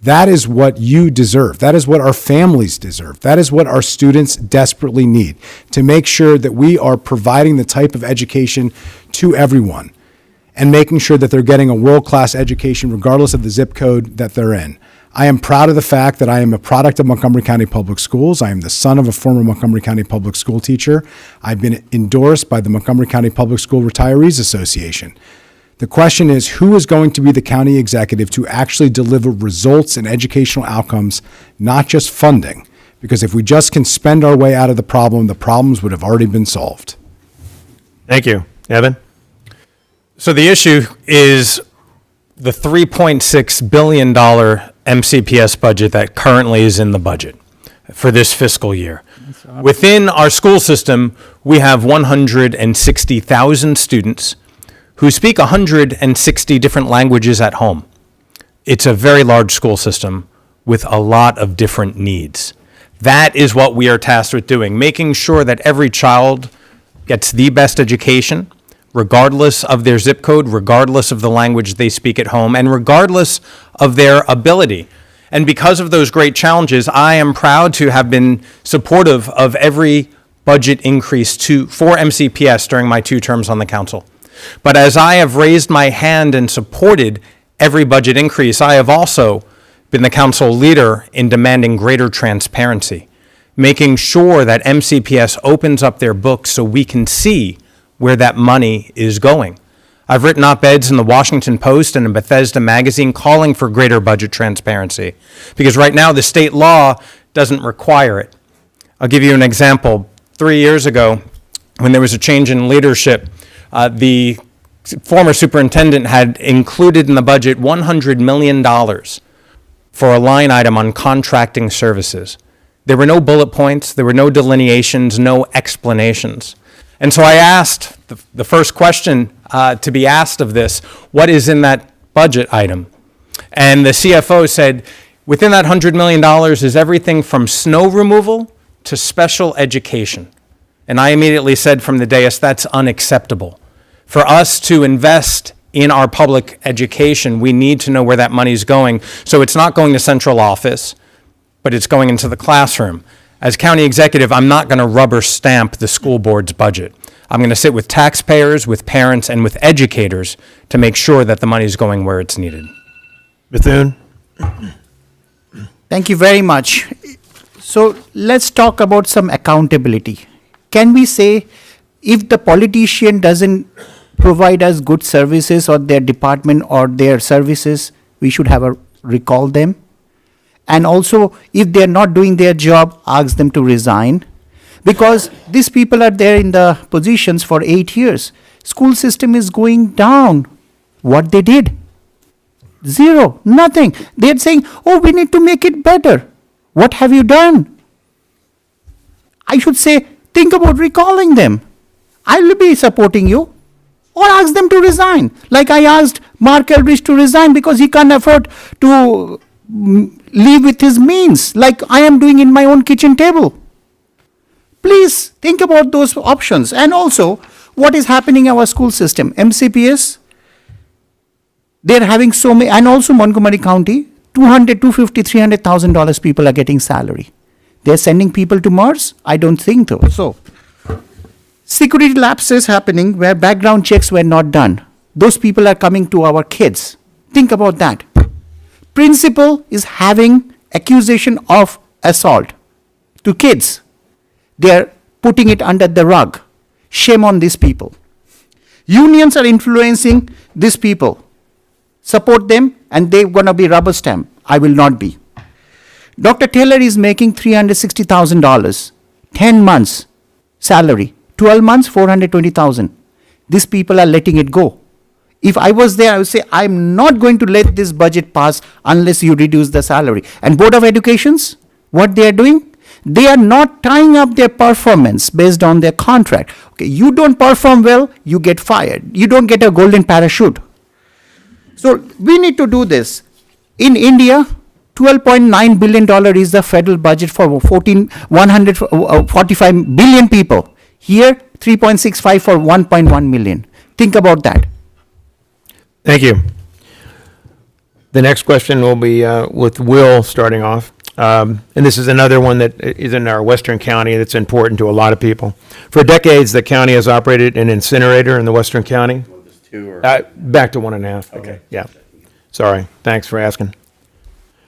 That is what you deserve. That is what our families deserve. That is what our students desperately need, to make sure that we are providing the type of education to everyone and making sure that they're getting a world-class education regardless of the zip code that they're in. I am proud of the fact that I am a product of Montgomery County Public Schools. I am the son of a former Montgomery County Public School teacher. I've been endorsed by the Montgomery County Public School Retirees Association. The question is, who is going to be the county executive to actually deliver results and educational outcomes, not just funding? Because if we just can spend our way out of the problems would have already been solved. Thank you. Evan? So the issue is the $3.6 billion MCPS budget that currently is in the budget for this fiscal year. Within our school system, we have 160,000 students who speak 160 different languages at home. It's a very large school system with a lot of different needs. That is what we are tasked with doing, making sure that every child gets the best education, regardless of their zip code, regardless of the language they speak at home, and regardless of their ability. And because of those great challenges, I am proud to have been supportive of every budget increase for MCPS during my 2 terms on the council. But as I have raised my hand and supported every budget increase, I have also been the council leader in demanding greater transparency, making sure that MCPS opens up their books so we can see where that money is going. I've written op-eds in the Washington Post and in Bethesda Magazine calling for greater budget transparency, because right now the state law doesn't require it. I'll give you an example. 3 years ago, when there was a change in leadership, the former superintendent had included in the budget $100 million for a line item on contracting services. There were no bullet points, there were no delineations, no explanations. And so I asked the first question to be asked of this, what is in that budget item? And the CFO said, within that $100 million is everything from snow removal to special education. And I immediately said from the dais, that's unacceptable. For us to invest in our public education, we need to know where that money is going. So it's not going to central office, but it's going into the classroom. As county executive, I'm not going to rubber stamp the school board's budget. I'm going to sit with taxpayers, with parents, and with educators to make sure that the money is going where it's needed. Bethune? Thank you very much. So let's talk about some accountability. Can we say if the politician doesn't provide us good services or their department or their services, we should have a recall them? And also, if they're not doing their job, ask them to resign. Because these people are there in the positions for 8 years. School system is going down. What they did? Zero, nothing. They're saying, oh, we need to make it better. What have you done? I should say, think about recalling them. I will be supporting you. Or ask them to resign. Like I asked Mark Eldridge to resign because he can't afford to live with his means, like I am doing in my own kitchen table. Please think about those options. And also, what is happening in our school system? MCPS, they're having so many, and also Montgomery County, $200, $250, $300,000 people are getting salary. They're sending people to Mars? I don't think so. So, security lapses happening where background checks were not done. Those people are coming to our kids. Think about that. Principal is having accusation of assault to kids. They're putting it under the rug. Shame on these people. Unions are influencing these people. Support them and they're going to be rubber stamp. I will not be. Dr. Taylor is making $360,000, 10 months salary, 12 months, $420,000. These people are letting it go. If I was there, I would say, I'm not going to let this budget pass unless you reduce the salary. And Board of Educations, what they are doing? They are not tying up their performance based on their contract. Okay, you don't perform well, you get fired. You don't get a golden parachute. So we need to do this. In India, $12.9 billion is the federal budget for 145 billion people. Here, 3.65 for 1.1 million. Think about that. Thank you. The next question will be with Will starting off. And this is another one that is in our Western County that's important to a lot of people. For decades, the county has operated an incinerator in the Western County. Back to 1.5. Okay. Yeah. Sorry. Thanks for asking.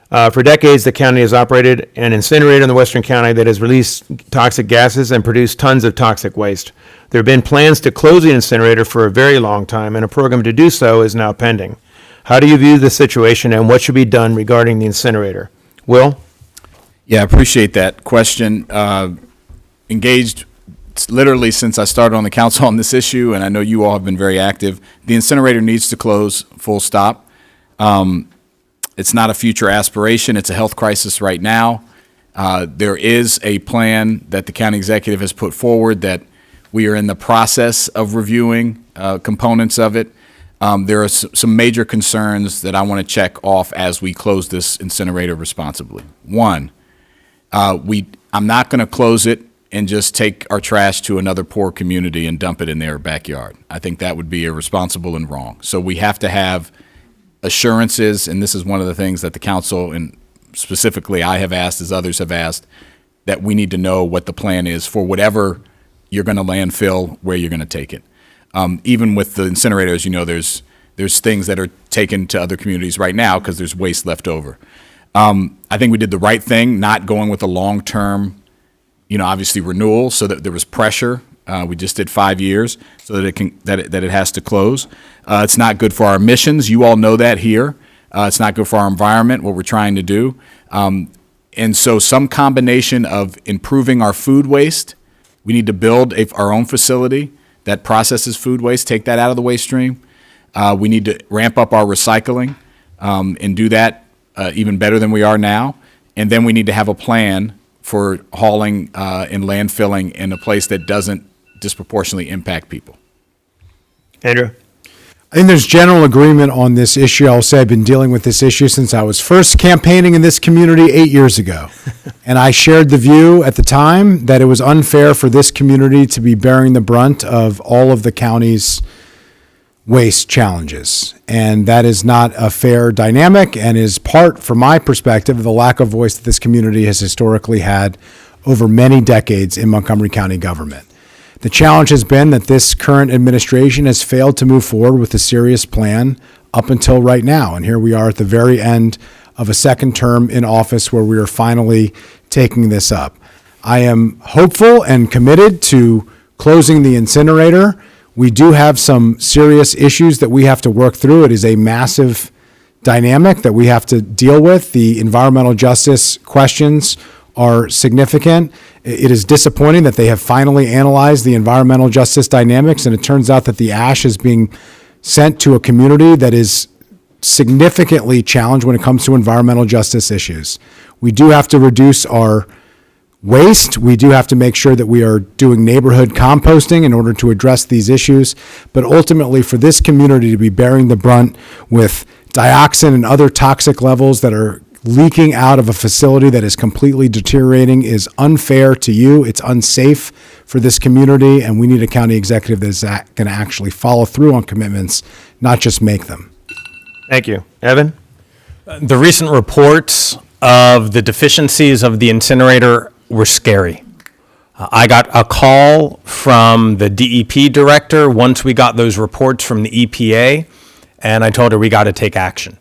For decades, the county has operated an incinerator in the Western County that has released toxic gases and produced tons of toxic waste. There have been plans to close the incinerator for a very long time, and a program to do so is now pending. How do you view the situation, and what should be done regarding the incinerator? Will? Yeah, I appreciate that question. Engaged literally since I started on the council on this issue, and I know you all have been very active. The incinerator needs to close, full stop. It's not a future aspiration. It's a health crisis right now. There is a plan that the county executive has put forward that we are in the process of reviewing components of it. There are some major concerns that I want to check off as we close this incinerator responsibly. One, I'm not going to close it and just take our trash to another poor community and dump it in their backyard. I think that would be irresponsible and wrong. So we have to have assurances, and this is one of the things that the council, and specifically I have asked, as others have asked, that we need to know what the plan is for whatever you're going to landfill, where you're going to take it. Even with the incinerator, as you know, there's things that are taken to other communities right now because there's waste left over. I think we did the right thing, not going with a long-term, obviously renewal, so that there was pressure. We just did 5 years so that it has to close. It's not good for our emissions. You all know that here. It's not good for our environment, what we're trying to do. And so some combination of improving our food waste, we need to build our own facility that processes food waste, take that out of the waste stream. We need to ramp up our recycling and do that even better than we are now. And then we need to have a plan for hauling and landfilling in a place that doesn't disproportionately impact people. Andrew? I think there's general agreement on this issue. I'll say I've been dealing with this issue since I was first campaigning in this community 8 years ago. And I shared the view at the time that it was unfair for this community to be bearing the brunt of all of the county's waste challenges. And that is not a fair dynamic and is part, from my perspective, of the lack of voice that this community has historically had over many decades in Montgomery County government. The challenge has been that this current administration has failed to move forward with a serious plan up until right now. And here we are at the very end of a second term in office where we are finally taking this up. I am hopeful and committed to closing the incinerator. We do have some serious issues that we have to work through. It is a massive dynamic that we have to deal with. The environmental justice questions are significant. It is disappointing that they have finally analyzed the environmental justice dynamics, and it turns out that the ash is being sent to a community that is significantly challenged when it comes to environmental justice issues. We do have to reduce our waste. We do have to make sure that we are doing neighborhood composting in order to address these issues. But ultimately, for this community to be bearing the brunt with dioxin and other toxic levels that are leaking out of a facility that is completely deteriorating is unfair to you. It's unsafe for this community, and we need a county executive that's going to actually follow through on commitments, not just make them. Thank you. Evan? The recent reports of the deficiencies of the incinerator were scary. I got a call from the DEP director once we got those reports from the EPA, and I told her we got to take action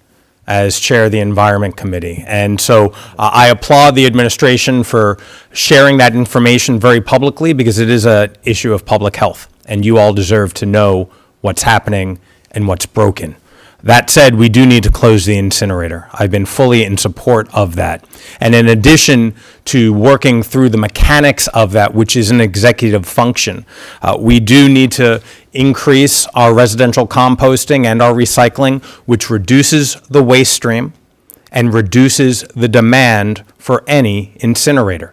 as chair of the Environment Committee. And so I applaud the administration for sharing that information very publicly, because it is an issue of public health, and you all deserve to know what's happening and what's broken. That said, we do need to close the incinerator. I've been fully in support of that. And in addition to working through the mechanics of that, which is an executive function, we do need to increase our residential composting and our recycling, which reduces the waste stream and reduces the demand for any incinerator.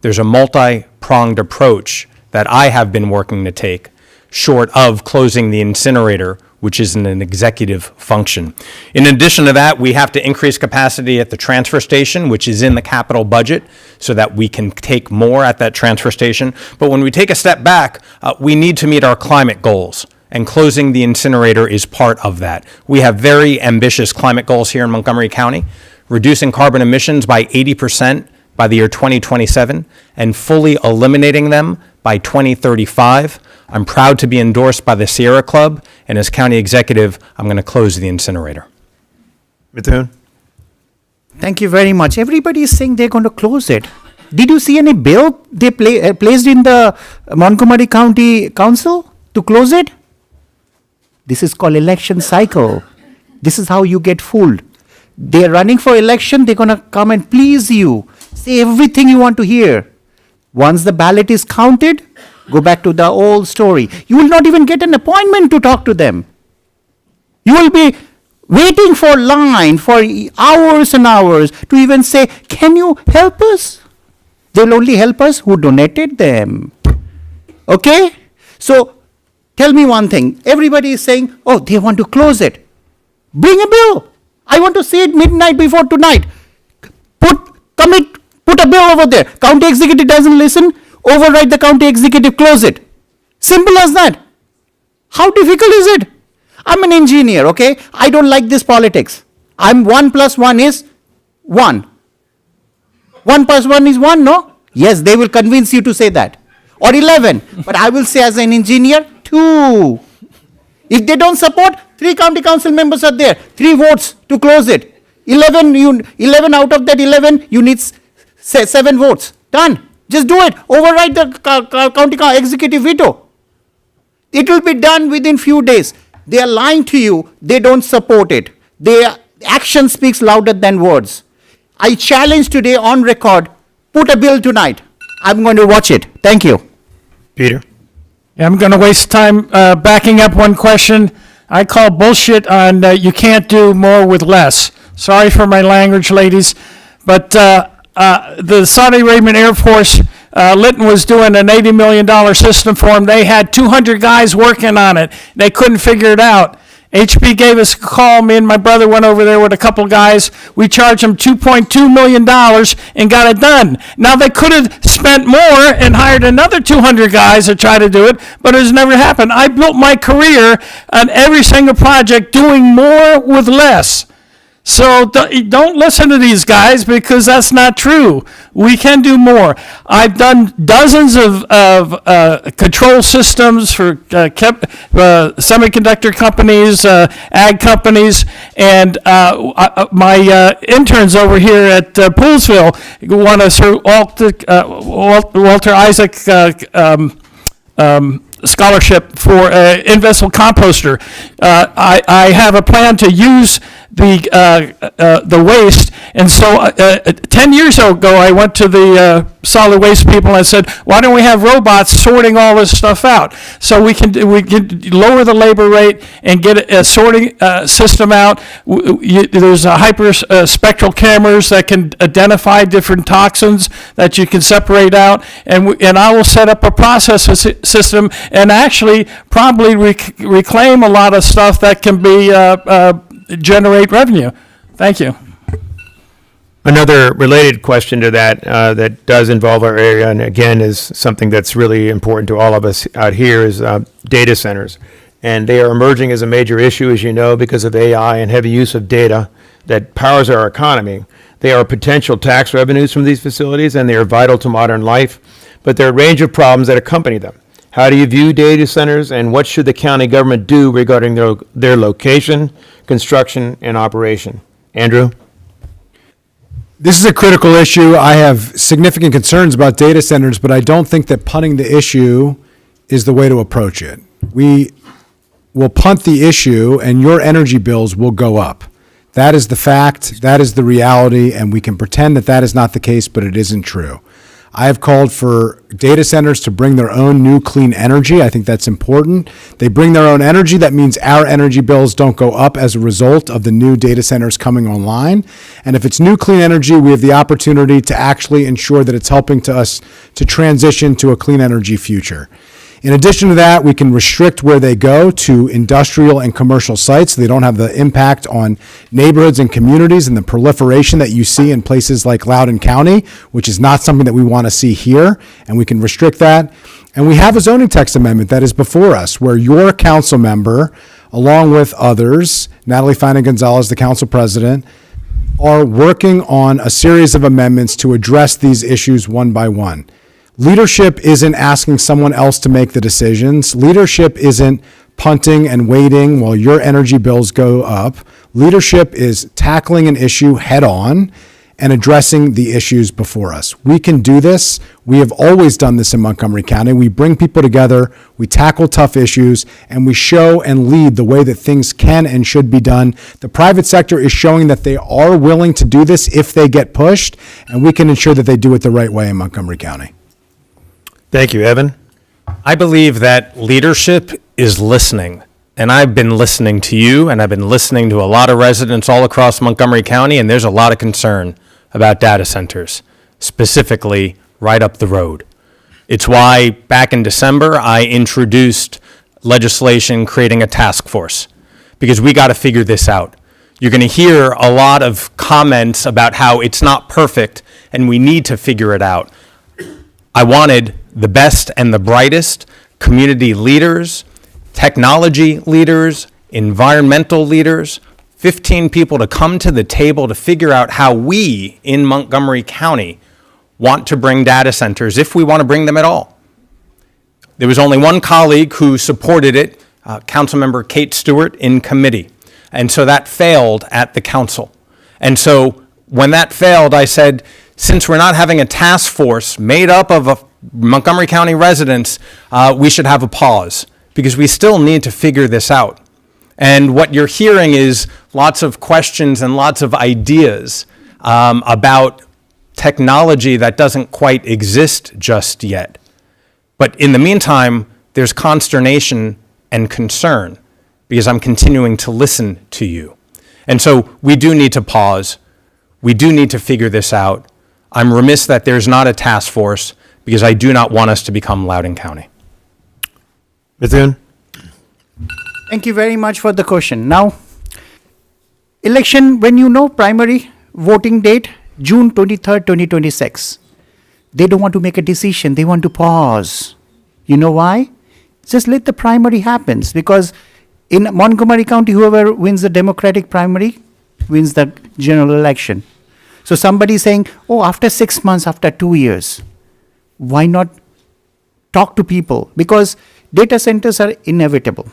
There's a multi-pronged approach that I have been working to take, short of closing the incinerator, which is an executive function. In addition to that, we have to increase capacity at the transfer station, which is in the capital budget, so that we can take more at that transfer station. But when we take a step back, we need to meet our climate goals, and closing the incinerator is part of that. We have very ambitious climate goals here in Montgomery County, reducing carbon emissions by 80% by the year 2027, and fully eliminating them by 2035. I'm proud to be endorsed by the Sierra Club, and as county executive, I'm going to close the incinerator. Mithun? Thank you very much. Everybody is saying they're going to close it. Did you see any bill they placed in the Montgomery County Council to close it? This is called election cycle. This is how you get fooled. They're running for election, they're going to come and please you, say everything you want to hear. Once the ballot is counted, go back to the old story. You will not even get an appointment to talk to them. You will be waiting for line for hours and hours to even say, can you help us? They'll only help us who donated them. Okay? So, tell me one thing. Everybody is saying, oh, they want to close it. Bring a bill. I want to see it midnight before tonight. Put a bill over there. County executive doesn't listen. Override the county executive, close it. Simple as that. How difficult is it? I'm an engineer, okay? I don't like this politics. 1 + 1 is 1. 1 + 1 is 1, no? Yes, they will convince you to say that. Or 11. But I will say as an engineer, 2. If they don't support, 3 county council members are there. 3 votes to close it. 11 out of that 11, you need 7 votes. Done. Just do it. Override the county executive veto. It will be done within few days. They are lying to you. They don't support it. Their action speaks louder than words. I challenge today on record, put a bill tonight. I'm going to watch it. Thank you. Peter? Yeah, I'm going to waste time backing up one question. I call bullshit on you can't do more with less. Sorry for my language, ladies, but the Saudi Arabian Air Force, Lytton was doing an $80 million system for them. They had 200 guys working on it. They couldn't figure it out. HP gave us a call. Me and my brother went over there with a couple guys. We charged them $2.2 million and got it done. Now, they could have spent more and hired another 200 guys to try to do it, but it has never happened. I built my career on every single project doing more with less. So don't listen to these guys because that's not true. We can do more. I've done dozens of control systems for semiconductor companies, ag companies, and my interns over here at Poolsville won a Sir Walter Isaac scholarship for invisible composter. I have a plan to use the waste, and so 10 years ago I went to the solid waste people and I said, why don't we have robots sorting all this stuff out so we can lower the labor rate and get a sorting system out. There's hyperspectral cameras that can identify different toxins that you can separate out, and I will set up a process system and actually probably reclaim a lot of stuff that can be generate revenue. Thank you. Another related question to that, that does involve our area, and again, is something that's really important to all of us out here, is data centers. And they are emerging as a major issue, as you know, because of AI and heavy use of data that powers our economy. They are potential tax revenues from these facilities, and they are vital to modern life, but there are a range of problems that accompany them. How do you view data centers, and what should the county government do regarding their location, construction, and operation? Andrew? This is a critical issue. I have significant concerns about data centers, but I don't think that punting the issue is the way to approach it. We will punt the issue, and your energy bills will go up. That is the fact, that is the reality, and we can pretend that that is not the case, but it isn't true. I have called for data centers to bring their own new clean energy. I think that's important. They bring their own energy. That means our energy bills don't go up as a result of the new data centers coming online. And if it's new clean energy, we have the opportunity to actually ensure that it's helping to us to transition to a clean energy future. In addition to that, we can restrict where they go to industrial and commercial sites so they don't have the impact on neighborhoods and communities and the proliferation that you see in places like Loudoun County, which is not something that we want to see here, and we can restrict that. And we have a zoning text amendment that is before us where your council member, along with others, Natalie Fina-Gonzalez, the council president, are working on a series of amendments to address these issues one by one. Leadership isn't asking someone else to make the decisions. Leadership isn't punting and waiting while your energy bills go up. Leadership is tackling an issue head on and addressing the issues before us. We can do this. We have always done this in Montgomery County. We bring people together, we tackle tough issues, and we show and lead the way that things can and should be done. The private sector is showing that they are willing to do this if they get pushed, and we can ensure that they do it the right way in Montgomery County. Thank you, Evan. I believe that leadership is listening. And I've been listening to you, and I've been listening to a lot of residents all across Montgomery County, and there's a lot of concern about data centers, specifically right up the road. It's why back in December, I introduced legislation creating a task force, because we got to figure this out. You're going to hear a lot of comments about how it's not perfect, and we need to figure it out. I wanted the best and the brightest community leaders, technology leaders, environmental leaders, 15 people to come to the table to figure out how we in Montgomery County want to bring data centers, if we want to bring them at all. There was only one colleague who supported it, Councilmember Kate Stewart, in committee. And so that failed at the council. And so when that failed, I said, since we're not having a task force made up of Montgomery County residents, we should have a pause, because we still need to figure this out. And what you're hearing is lots of questions and lots of ideas about technology that doesn't quite exist just yet. But in the meantime, there's consternation and concern, because I'm continuing to listen to you. And so we do need to pause. We do need to figure this out. I'm remiss that there's not a task force, because I do not want us to become Loudoun County. Mithun? Thank you very much for the question. Now, election, when you know primary voting date, June 23rd, 2026. They don't want to make a decision. They want to pause. You know why? Just let the primary happens, because in Montgomery County, whoever wins the Democratic primary wins the general election. So somebody saying, oh, after 6 months, after 2 years, why not talk to people? Because data centers are inevitable.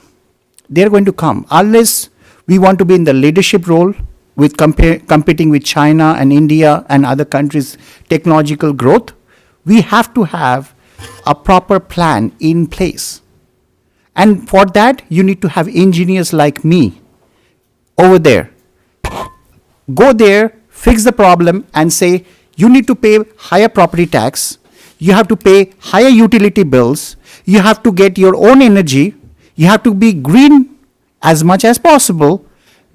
They're going to come unless we want to be in the leadership role with competing with China and India and other countries' technological growth. We have to have a proper plan in place. And for that, you need to have engineers like me over there. Go there, fix the problem, and say, you need to pay higher property tax, you have to pay higher utility bills, you have to get your own energy, you have to be green as much as possible,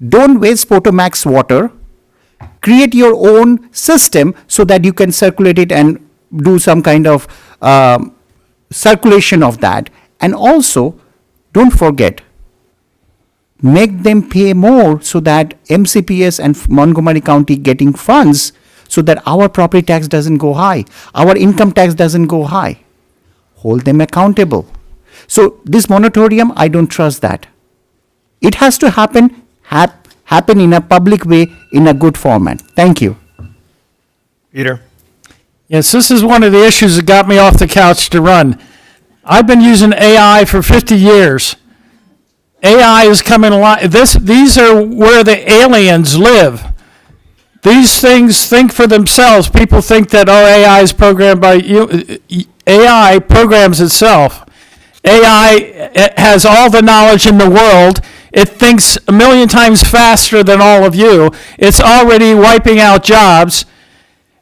don't waste Potomac's water, create your own system so that you can circulate it and do some kind of circulation of that. And also, don't forget, make them pay more so that MCPS and Montgomery County getting funds so that our property tax doesn't go high, our income tax doesn't go high. Hold them accountable. So this moratorium, I don't trust that. It has to happen in a public way, in a good format. Thank you. Peter? Yes, this is one of the issues that got me off the couch to run. I've been using AI for 50 years. AI is coming alive. These are where the aliens live. These things think for themselves. People think that, oh, AI is programmed by you. AI programs itself. AI has all the knowledge in the world. It thinks a million times faster than all of you. It's already wiping out jobs.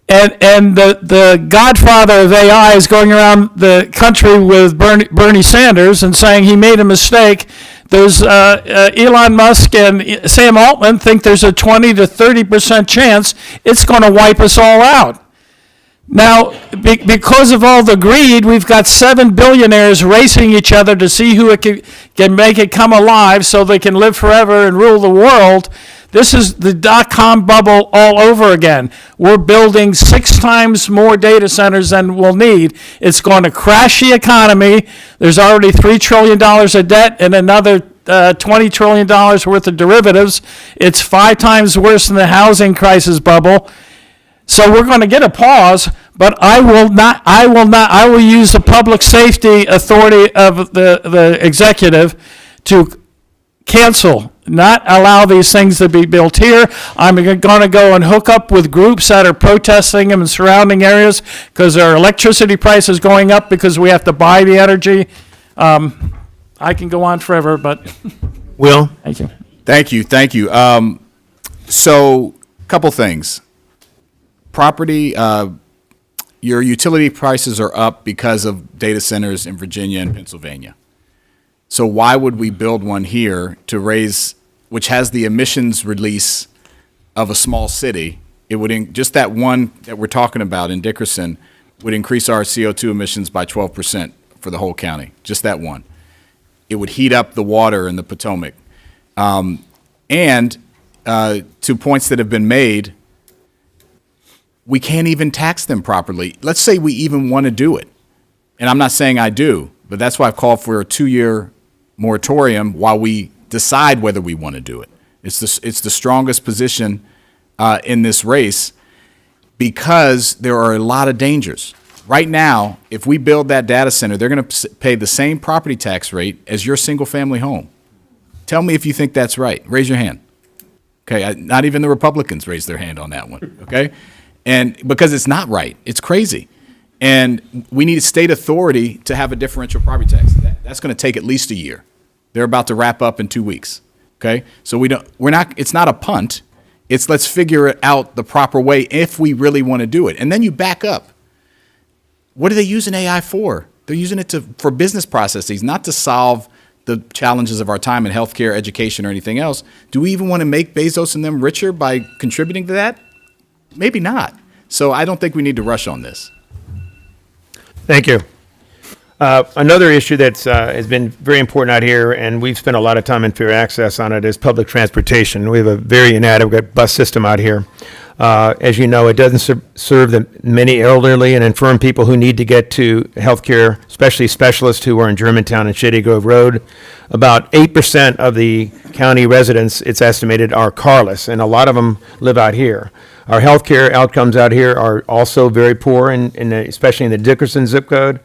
And the godfather of AI is going around the country with Bernie Sanders and saying he made a mistake. There's Elon Musk and Sam Altman think there's a 20 to 30% chance it's going to wipe us all out. Now, because of all the greed, we've got 7 billionaires racing each other to see who can make it come alive so they can live forever and rule the world. This is the dot-com bubble all over again. We're building 6 times more data centers than we'll need. It's going to crash the economy. There's already $3 trillion of debt and another $20 trillion worth of derivatives. It's 5 times worse than the housing crisis bubble. So we're going to get a pause, but I will use the public safety authority of the executive to cancel, not allow these things to be built here. I'm going to go and hook up with groups that are protesting them in surrounding areas because their electricity price is going up because we have to buy the energy. I can go on forever, but Will? thank you. Thank you. So, couple things. Property, your utility prices are up because of data centers in Virginia and Pennsylvania. So why would we build one here to raise, which has the emissions release of a small city? It would, just that one that we're talking about in Dickerson would increase our CO2 emissions by 12% for the whole county, just that one. It would heat up the water in the Potomac. And to points that have been made, we can't even tax them properly. Let's say we even want to do it. And I'm not saying I do, but that's why I've called for a 2-year moratorium while we decide whether we want to do it. It's the strongest position in this race because there are a lot of dangers. Right now, if we build that data center, they're going to pay the same property tax rate as your single-family home. Tell me if you think that's right. Raise your hand. Okay, not even the Republicans raised their hand on that one, okay? And because it's not right. It's crazy. And we need state authority to have a differential property tax. That's going to take at least a year. They're about to wrap up in 2 weeks, okay? So it's not a punt. It's let's figure it out the proper way if we really want to do it. And then you back up. What are they using AI for? They're using it for business processes, not to solve the challenges of our time in healthcare, education, or anything else. Do we even want to make Bezos and them richer by contributing to that? Maybe not. So I don't think we need to rush on this. Thank you. Another issue that's has been very important out here, and we've spent a lot of time in fair access on it, is public transportation. We have a very inadequate bus system out here. As you know, it doesn't serve the many elderly and infirm people who need to get to healthcare, especially specialists who are in Germantown and Shady Grove Road. About 8% of the county residents, it's estimated, are carless, and a lot of them live out here. Our healthcare outcomes out here are also very poor, especially in the Dickerson zip code,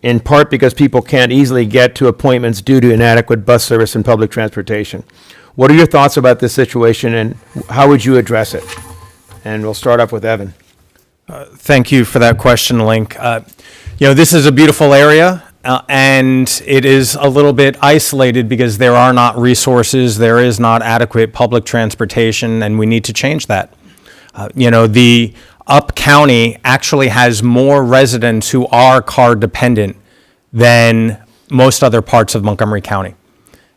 in part because people can't easily get to appointments due to inadequate bus service and public transportation. What are your thoughts about this situation, and how would you address it? And we'll start off with Evan. Thank you for that question, Link. This is a beautiful area, and it is a little bit isolated because there are not resources, there is not adequate public transportation, and we need to change that. The Up County actually has more residents who are car dependent than most other parts of Montgomery County.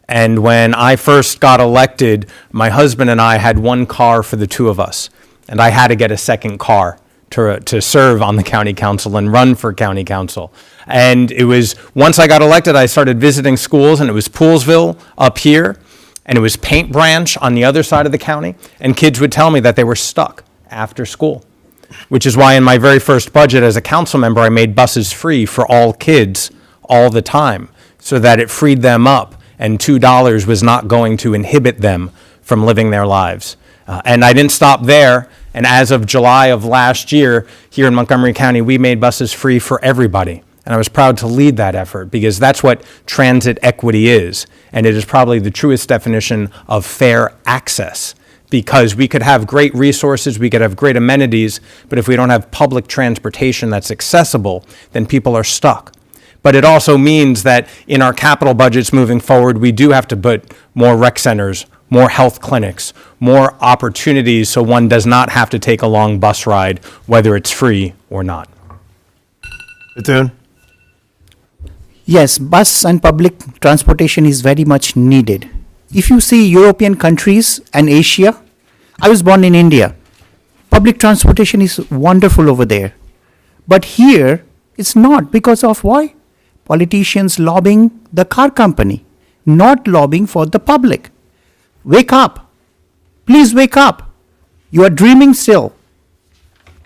And when I first got elected, my husband and I had one car for the two of us. And I had to get a second car to serve on the county council and run for county council. And it was, once I got elected, I started visiting schools, and it was Poolsville up here, and it was Paint Branch on the other side of the county, and kids would tell me that they were stuck after school, which is why in my very first budget as a council member, I made buses free for all kids all the time, so that it freed them up, and $2 was not going to inhibit them from living their lives. And I didn't stop there. And as of July of last year, here in Montgomery County, we made buses free for everybody. And I was proud to lead that effort because that's what transit equity is. And it is probably the truest definition of fair access, because we could have great resources, we could have great amenities, but if we don't have public transportation that's accessible, then people are stuck. But it also means that in our capital budgets moving forward, we do have to put more rec centers, more health clinics, more opportunities so one does not have to take a long bus ride, whether it's free or not. Bethune? Yes, bus and public transportation is very much needed. If you see European countries and Asia, I was born in India. Public transportation is wonderful over there. But here, it's not, because of why? Politicians lobbying the car company, not lobbying for the public. Wake up. Please wake up. You are dreaming still.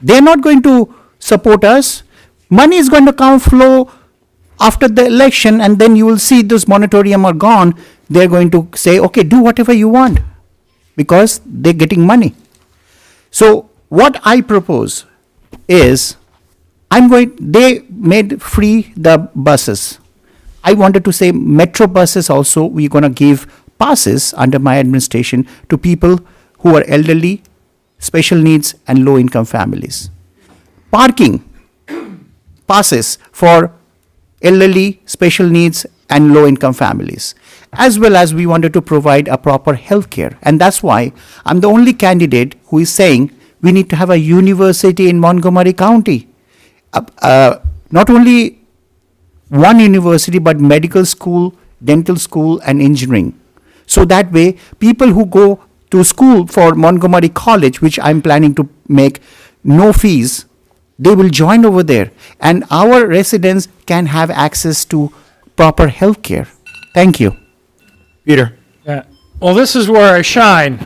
They're not going to support us. Money is going to come flow after the election, and then you will see those moratorium are gone. They're going to say, okay, do whatever you want, because they're getting money. So what I propose is, they made free the buses. I wanted to say metro buses also, we're going to give passes under my administration to people who are elderly, special needs, and low-income families. Parking passes for elderly, special needs, and low-income families, as well as we wanted to provide a proper health care. And that's why I'm the only candidate who is saying we need to have a university in Montgomery County. Not only one university, but medical school, dental school, and engineering. So that way, people who go to school for Montgomery College, which I'm planning to make no fees, they will join over there. And our residents can have access to proper health care. Thank you. Peter? Yeah. Well, this is where I shine.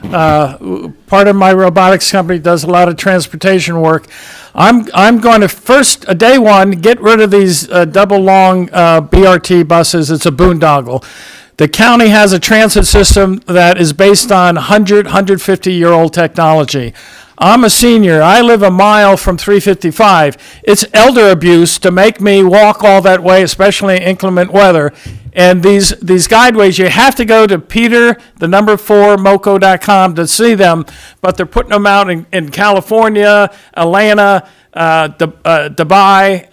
Part of my robotics company does a lot of transportation work. I'm going to first, day one, get rid of these double long BRT buses. It's a boondoggle. The county has a transit system that is based on 150-year-old technology. I'm a senior. I live a mile from 355. It's elder abuse to make me walk all that way, especially in inclement weather. And these guideways, you have to go to peter4moco.com to see them, but they're putting them out in California, Atlanta, Dubai,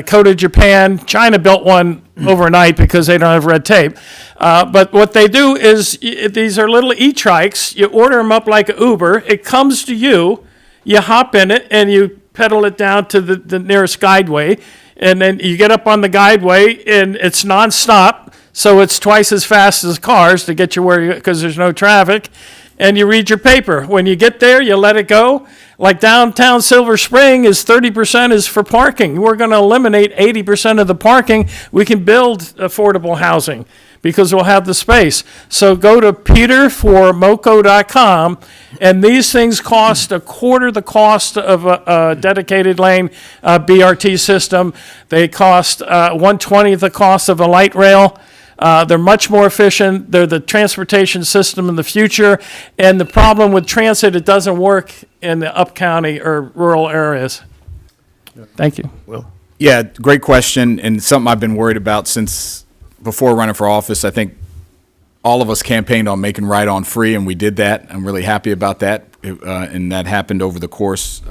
Kota, Japan. China built one overnight because they don't have red tape. But what they do is, these are little e-trikes. You order them up like an Uber. It comes to you. You hop in it, and you pedal it down to the nearest guideway. And then you get up on the guideway, and it's nonstop, so it's twice as fast as cars to get you where you, because there's no traffic. And you read your paper. When you get there, you let it go. Like downtown Silver Spring is 30% is for parking. We're going to eliminate 80% of the parking. We can build affordable housing because we'll have the space. So go to peterformoco.com, and these things cost a quarter the cost of a dedicated lane BRT system. They cost 1/20 the cost of a light rail. They're much more efficient. They're the transportation system in the future. And the problem with transit, it doesn't work in the up-county or rural areas. Thank you. Yeah, great question, and something I've been worried about since before running for office. I think all of us campaigned on making ride-on free, and we did that. I'm really happy about that, and that happened over the course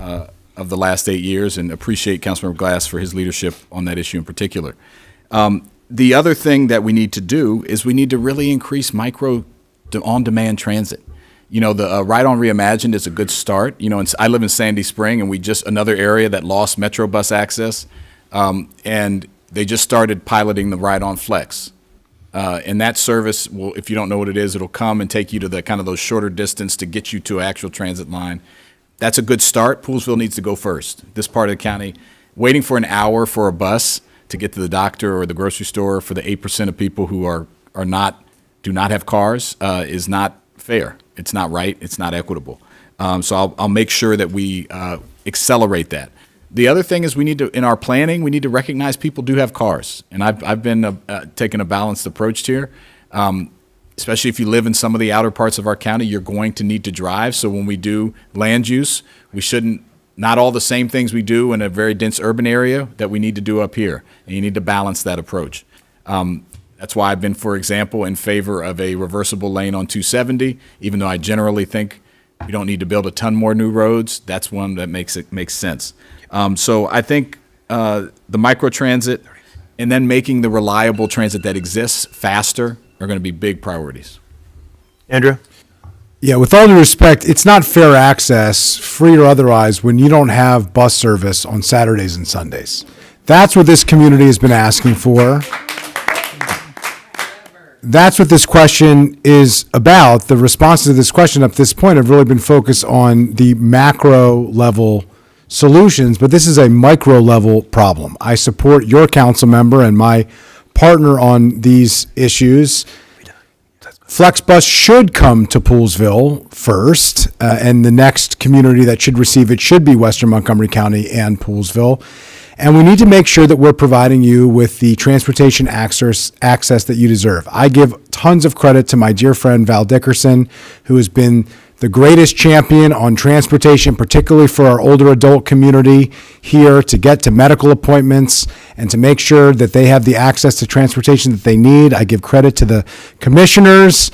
of the last 8 years, and appreciate Councilmember Glass for his leadership on that issue in particular. The other thing that we need to do is we need to really increase on-demand transit. You know, the Ride-On Reimagined is a good start. You know, I live in Sandy Spring, and another area that lost Metro bus access, and they just started piloting the Ride-On Flex. And that service will, if you don't know what it is, it'll come and take you to the kind of those shorter distance to get you to an actual transit line. That's a good start. Poolesville needs to go first. This part of the county, waiting for an hour for a bus to get to the doctor or the grocery store for the 8% of people who do not have cars is not fair. It's not right. It's not equitable. So I'll make sure that we accelerate that. The other thing is in our planning, we need to recognize people do have cars. And I've been taking a balanced approach here. Especially if you live in some of the outer parts of our county, you're going to need to drive. So when we do land use, we shouldn't, not all the same things we do in a very dense urban area that we need to do up here. And you need to balance that approach. That's why I've been, for example, in favor of a reversible lane on 270, even though I generally think we don't need to build a ton more new roads. That's one that makes sense. So I think the microtransit and then making the reliable transit that exists faster are going to be big priorities. Andrew? Yeah, with all due respect, it's not fair access, free or otherwise, when you don't have bus service on Saturdays and Sundays. That's what this community has been asking for. That's what this question is about. The responses to this question up to this point have really been focused on the macro level solutions, but this is a micro level problem. I support your council member and my partner on these issues. FlexBus should come to Poolesville first, and the next community that should receive it should be Western Montgomery County and Poolesville. And we need to make sure that we're providing you with the transportation access that you deserve. I give tons of credit to my dear friend Val Dickerson, who has been the greatest champion on transportation, particularly for our older adult community here, to get to medical appointments and to make sure that they have the access to transportation that they need. I give credit to the commissioners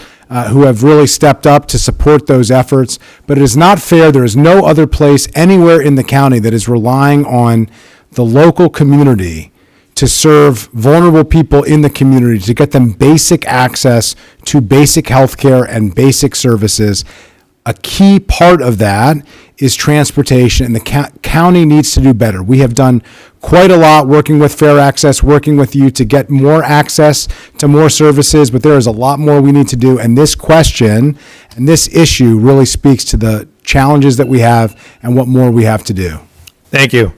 who have really stepped up to support those efforts. But it is not fair. There is no other place anywhere in the county that is relying on the local community to serve vulnerable people in the community, to get them basic access to basic health care and basic services. A key part of that is transportation, and the county needs to do better. We have done quite a lot working with Fair Access, working with you to get more access to more services, but there is a lot more we need to do. And this question and this issue really speaks to the challenges that we have and what more we have to do. Thank you.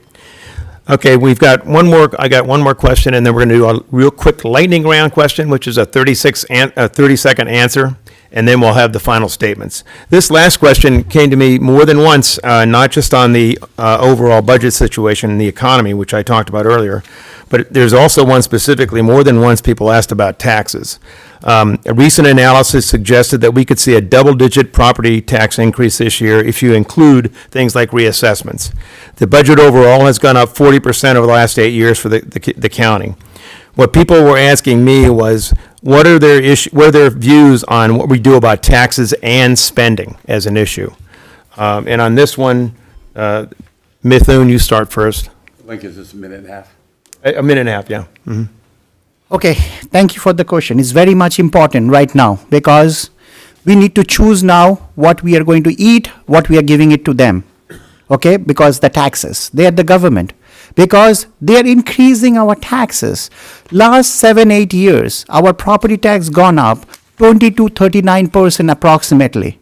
Okay, I got one more question, and then we're going to do a real quick lightning round question, which is a 30-second answer, and then we'll have the final statements. This last question came to me more than once, not just on the overall budget situation and the economy, which I talked about earlier, but there's also one specifically, more than once people asked about taxes. A recent analysis suggested that we could see a double-digit property tax increase this year if you include things like reassessments. The budget overall has gone up 40% over the last 8 years for the county. What people were asking me was, what are their views on what we do about taxes and spending as an issue? And on this one, Mithun, you start first. Link, is this a minute and a half? A minute and a half, yeah. Mm-hmm. Okay, thank you for the question. It's very much important right now because we need to choose now what we are going to eat, what we are giving it to them. Okay, because the taxes, they are the government. Because they are increasing our taxes. Last 7-8 years, our property tax gone up 20 to 39% approximately.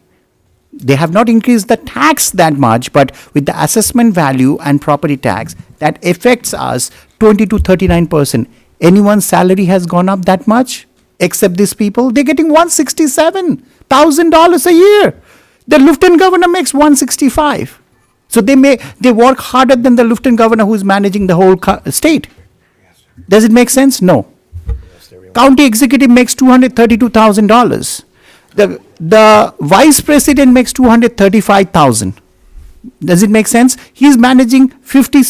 They have not increased the tax that much, but with the assessment value and property tax, that affects us 20 to 39%. Anyone's salary has gone up that much, except these people? They're getting $167,000 a year. The lieutenant governor makes 165. So they work harder than the lieutenant governor who is managing the whole state. Does it make sense? No. County executive makes $232,000. The vice president makes $235,000. Does it make sense? He's managing 50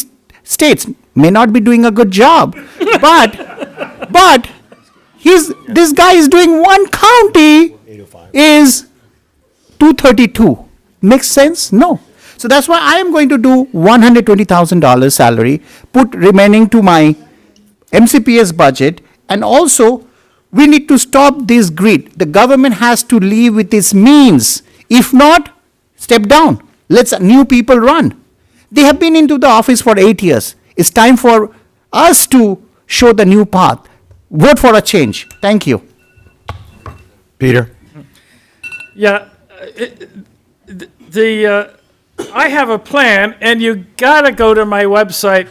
states. May not be doing a good job, but this guy is doing one county is 232. Makes sense? No. So that's why I am going to do $120,000 salary, put remaining to my MCPS budget, and also we need to stop this greed. The government has to live with its means. If not, step down. Let new people run. They have been into the office for 8 years. It's time for us to show the new path. Vote for a change. Thank you. Peter? Yeah, I have a plan, and you gotta go to my website,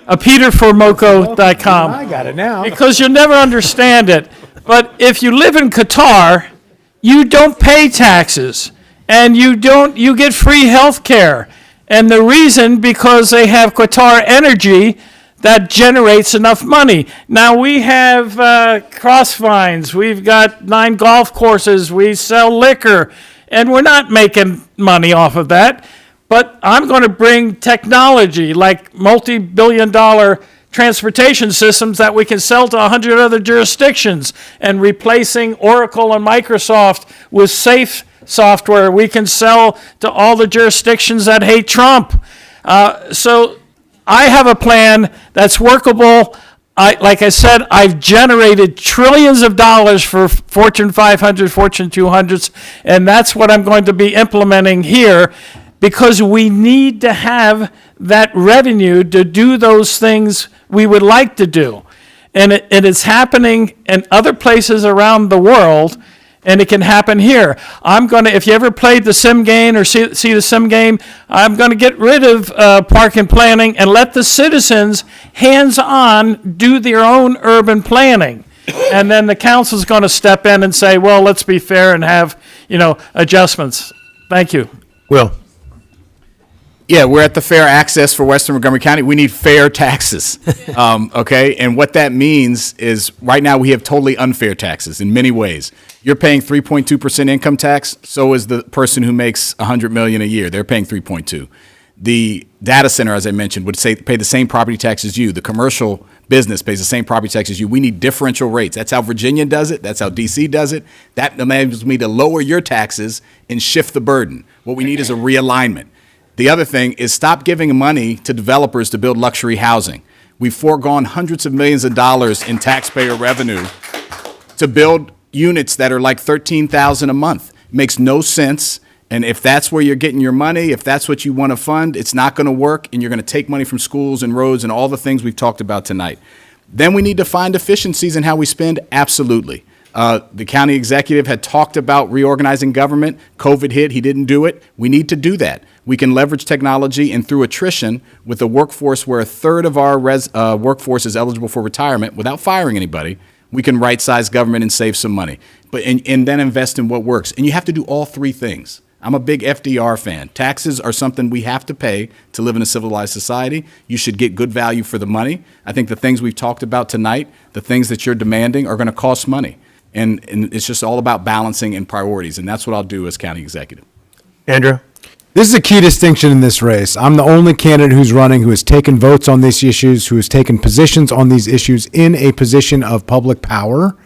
peterformoco.com. I got it now. Because you'll never understand it. But if you live in Qatar, you don't pay taxes, and you get free health care. And the reason, because they have Qatar Energy that generates enough money. Now, we have crossvines, we've got 9 golf courses, we sell liquor, and we're not making money off of that. But I'm going to bring technology like multi-billion-dollar transportation systems that we can sell to 100 other jurisdictions, and replacing Oracle and Microsoft with safe software we can sell to all the jurisdictions that hate Trump. So I have a plan that's workable. Like I said, I've generated trillions of dollars for Fortune 500, Fortune 200s, and that's what I'm going to be implementing here, because we need to have that revenue to do those things we would like to do. And it is happening in other places around the world, and it can happen here. If you ever played the sim game or see the sim game, I'm going to get rid of park and planning and let the citizens hands-on do their own urban planning. And then the council's going to step in and say, well, let's be fair and have, adjustments. Thank you. Will? Yeah, we're at the fair access for Western Montgomery County. We need fair taxes, okay? And what that means is right now we have totally unfair taxes in many ways. You're paying 3.2% income tax, so is the person who makes $100 million a year. They're paying 3.2. The data center, as I mentioned, would pay the same property tax as you. The commercial business pays the same property tax as you. We need differential rates. That's how Virginia does it. That's how D.C. does it. That enables me to lower your taxes and shift the burden. What we need is a realignment. The other thing is stop giving money to developers to build luxury housing. We've foregone hundreds of millions of dollars in taxpayer revenue to build units that are like $13,000 a month. It makes no sense. And if that's where you're getting your money, if that's what you want to fund, it's not going to work, and you're going to take money from schools and roads and all the things we've talked about tonight. Then we need to find efficiencies in how we spend, absolutely. The county executive had talked about reorganizing government. COVID hit, he didn't do it. We need to do that. We can leverage technology, and through attrition with a workforce where a third of our workforce is eligible for retirement without firing anybody, we can right-size government and save some money. And then invest in what works. And you have to do all three things. I'm a big FDR fan. Taxes are something we have to pay to live in a civilized society. You should get good value for the money. I think the things we've talked about tonight, the things that you're demanding, are going to cost money. And it's just all about balancing and priorities, and that's what I'll do as county executive. Andrew? This is a key distinction in this race. I'm the only candidate who's running who has taken votes on these issues, who has taken positions on these issues in a position of public power,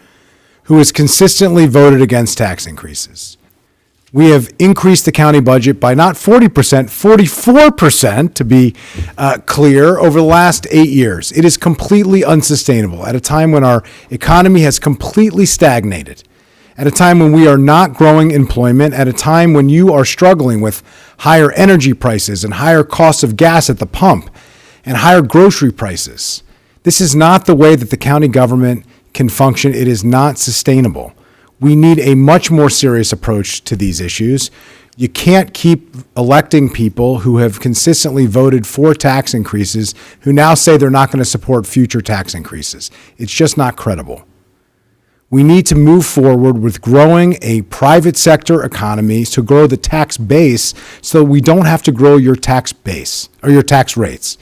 who has consistently voted against tax increases. We have increased the county budget by not 40%, 44% to be clear, over the last 8 years. It is completely unsustainable at a time when our economy has completely stagnated, at a time when we are not growing employment, at a time when you are struggling with higher energy prices and higher costs of gas at the pump and higher grocery prices. This is not the way that the county government can function. It is not sustainable. We need a much more serious approach to these issues. You can't keep electing people who have consistently voted for tax increases who now say they're not going to support future tax increases. It's just not credible. We need to move forward with growing a private sector economy to grow the tax base so we don't have to grow your tax base or your tax rates.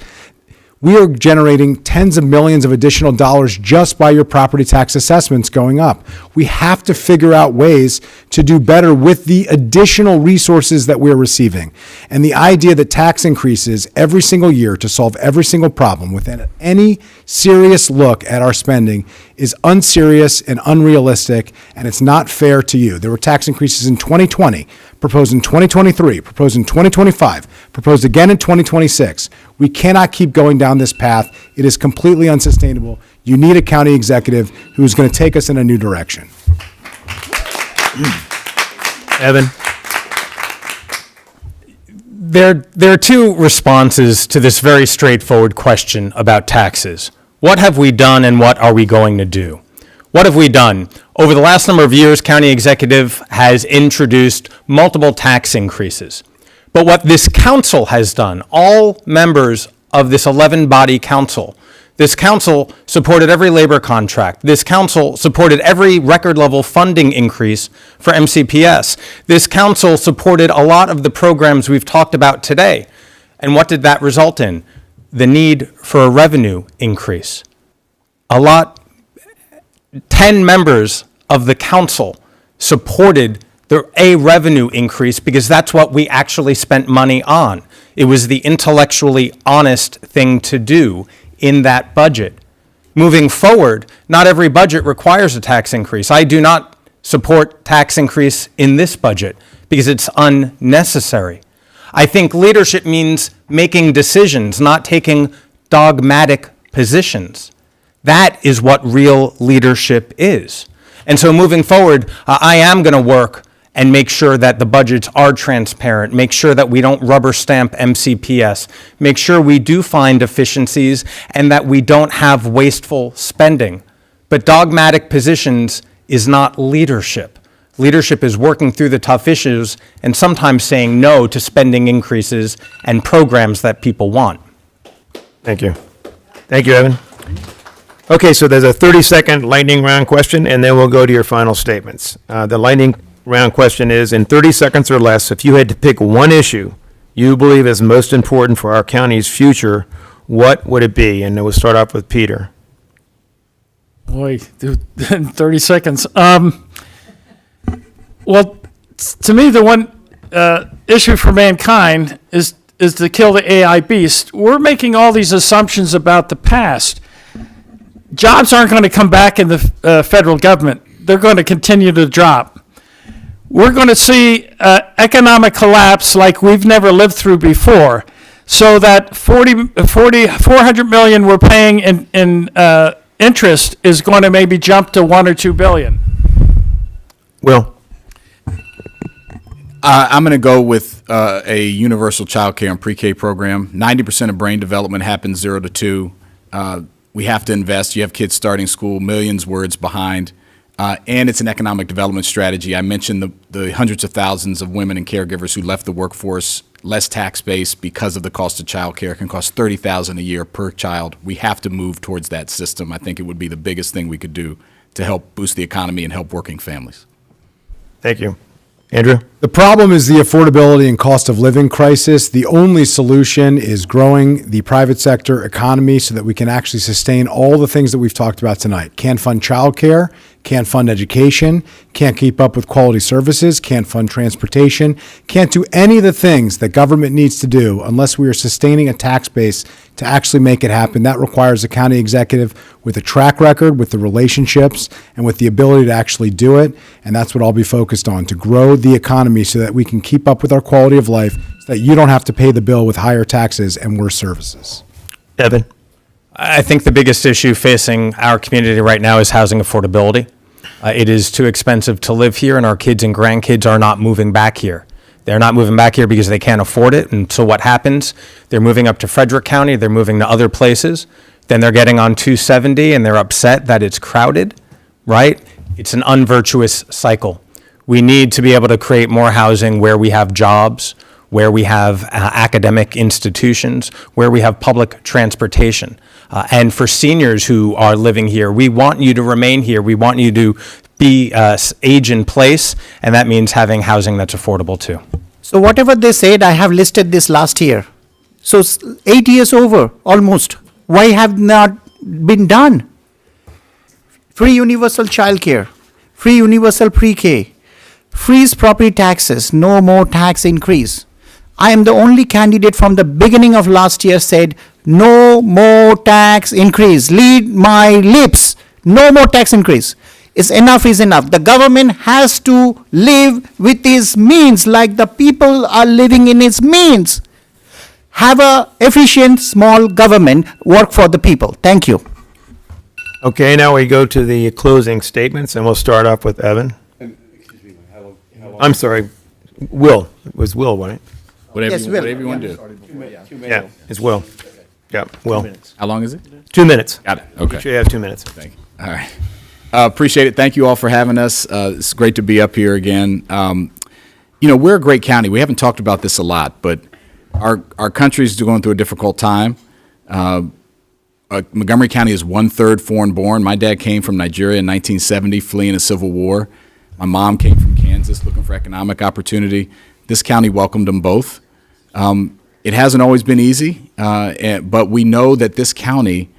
We are generating tens of millions of additional dollars just by your property tax assessments going up. We have to figure out ways to do better with the additional resources that we're receiving. And the idea that tax increases every single year to solve every single problem without any serious look at our spending is unserious and unrealistic, and it's not fair to you. There were tax increases in 2020, proposed in 2023, proposed in 2025, proposed again in 2026. We cannot keep going down this path. It is completely unsustainable. You need a county executive who is going to take us in a new direction. Evan? There are two responses to this very straightforward question about taxes. What have we done and what are we going to do? What have we done? Over the last number of years, county executive has introduced multiple tax increases. But what this council has done, all members of this 11-body council, this council supported every labor contract. This council supported every record-level funding increase for MCPS. This council supported a lot of the programs we've talked about today. And what did that result in? The need for a revenue increase. 10 members of the council supported a revenue increase because that's what we actually spent money on. It was the intellectually honest thing to do in that budget. Moving forward, not every budget requires a tax increase. I do not support tax increase in this budget because it's unnecessary. I think leadership means making decisions, not taking dogmatic positions. That is what real leadership is. And so moving forward, I am going to work and make sure that the budgets are transparent, make sure that we don't rubber stamp MCPS, make sure we do find efficiencies and that we don't have wasteful spending. But dogmatic positions is not leadership. Leadership is working through the tough issues and sometimes saying no to spending increases and programs that people want. Thank you. Thank you, Evan. Okay, so there's a 30-second lightning round question, and then we'll go to your final statements. The lightning round question is, in 30 seconds or less, if you had to pick one issue you believe is most important for our county's future, what would it be? And then we'll start off with Peter. Boy, dude, in 30 seconds. Well, to me, the one issue for mankind is to kill the AI beast. We're making all these assumptions about the past. Jobs aren't going to come back in the federal government. They're going to continue to drop. We're going to see economic collapse like we've never lived through before. So that 400 million we're paying in interest is going to maybe jump to 1 or 2 billion. Will? I'm going to go with a universal child care and pre-K program. 90% of brain development happens 0 to 2. We have to invest. You have kids starting school, millions words behind. And it's an economic development strategy. I mentioned the hundreds of thousands of women and caregivers who left the workforce, less tax base because of the cost of child care. It can cost $30,000 a year per child. We have to move towards that system. I think it would be the biggest thing we could do to help boost the economy and help working families. Thank you. Andrew? The problem is the affordability and cost of living crisis. The only solution is growing the private sector economy so that we can actually sustain all the things that we've talked about tonight. Can't fund childcare, can't fund education, can't keep up with quality services, can't fund transportation, can't do any of the things that government needs to do unless we are sustaining a tax base to actually make it happen. That requires a county executive with a track record, with the relationships, and with the ability to actually do it. And that's what I'll be focused on, to grow the economy so that we can keep up with our quality of life, so that you don't have to pay the bill with higher taxes and worse services. Evan? I think the biggest issue facing our community right now is housing affordability. It is too expensive to live here, and our kids and grandkids are not moving back here. They're not moving back here because they can't afford it, and so what happens? They're moving up to Frederick County, they're moving to other places, then they're getting on 270 and they're upset that it's crowded, right? It's an unvirtuous cycle. We need to be able to create more housing where we have jobs, where we have academic institutions, where we have public transportation. And for seniors who are living here, we want you to remain here. We want you to be age in place, and that means having housing that's affordable too. So whatever they said, I have listed this last year. So 8 years over, almost. Why have not been done? Free universal childcare, free universal pre-K, freeze property taxes, no more tax increase. I am the only candidate from the beginning of last year said, no more tax increase. Lead my lips. No more tax increase. Is enough is enough. The government has to live with its means like the people are living in its means. Have a efficient small government work for the people. Thank you. Okay, now we go to the closing statements, and we'll start off with Evan. I'm sorry, Will. It was Will, wasn't it? Whatever, Yes, you, Will. whatever you want to do. Yeah, it's Will. Yeah, Will. How long is it? 2 minutes. Got it. Okay. You should have 2 minutes. Thank you. All right. Appreciate it. Thank you all for having us. It's great to be up here again. We're a great county. We haven't talked about this a lot, but our country's going through a difficult time. Montgomery County is 1/3 foreign born. My dad came from Nigeria in 1970, fleeing a civil war. My mom came from Kansas looking for economic opportunity. This county welcomed them both. It hasn't always been easy, but we know that this county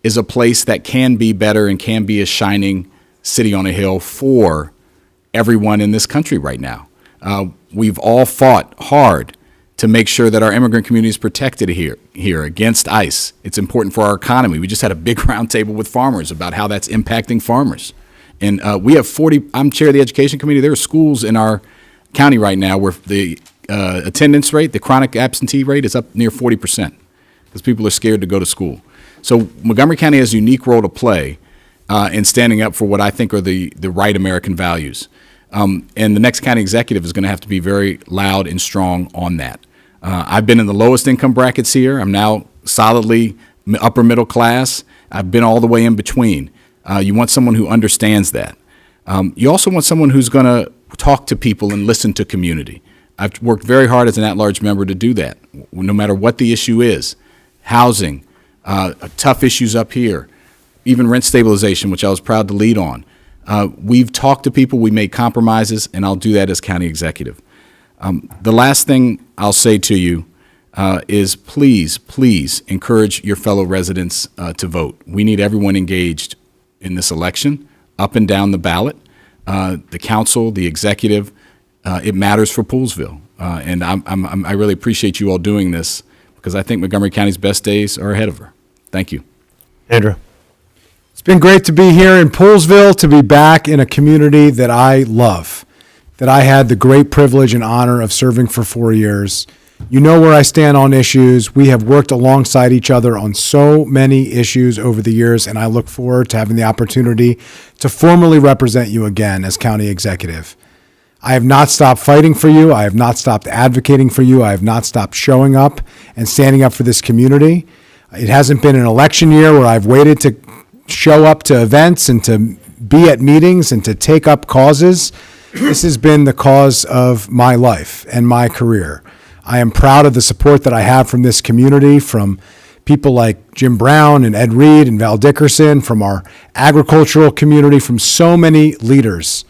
is a place that can be better and can be a shining city on a hill for everyone in this country right now. We've all fought hard to make sure that our immigrant community is protected here against ICE. It's important for our economy. We just had a big roundtable with farmers about how that's impacting farmers. And we have 40, I'm chair of the education committee. There are schools in our county right now where the attendance rate, the chronic absentee rate is up near 40% because people are scared to go to school. So Montgomery County has a unique role to play in standing up for what I think are the right American values. And the next county executive is going to have to be very loud and strong on that. I've been in the lowest income brackets here. I'm now solidly upper middle class. I've been all the way in between. You want someone who understands that. You also want someone who's going to talk to people and listen to community. I've worked very hard as an at-large member to do that, no matter what the issue is. Housing, tough issues up here, even rent stabilization, which I was proud to lead on. We've talked to people, we made compromises, and I'll do that as county executive. The last thing I'll say to you is please, please encourage your fellow residents to vote. We need everyone engaged in this election, up and down the ballot, the council, the executive. It matters for Poolesville, and I really appreciate you all doing this because I think Montgomery County's best days are ahead of her. Thank you. Andrew. It's been great to be here in Poolesville, to be back in a community that I love, that I had the great privilege and honor of serving for 4 years. You know where I stand on issues. We have worked alongside each other on so many issues over the years, and I look forward to having the opportunity to formally represent you again as county executive. I have not stopped fighting for you. I have not stopped advocating for you. I have not stopped showing up and standing up for this community. It hasn't been an election year where I've waited to show up to events and to be at meetings and to take up causes. This has been the cause of my life and my career. I am proud of the support that I have from this community, from people like Jim Brown and Ed Reed and Val Dickerson, from our agricultural community, from so many leaders,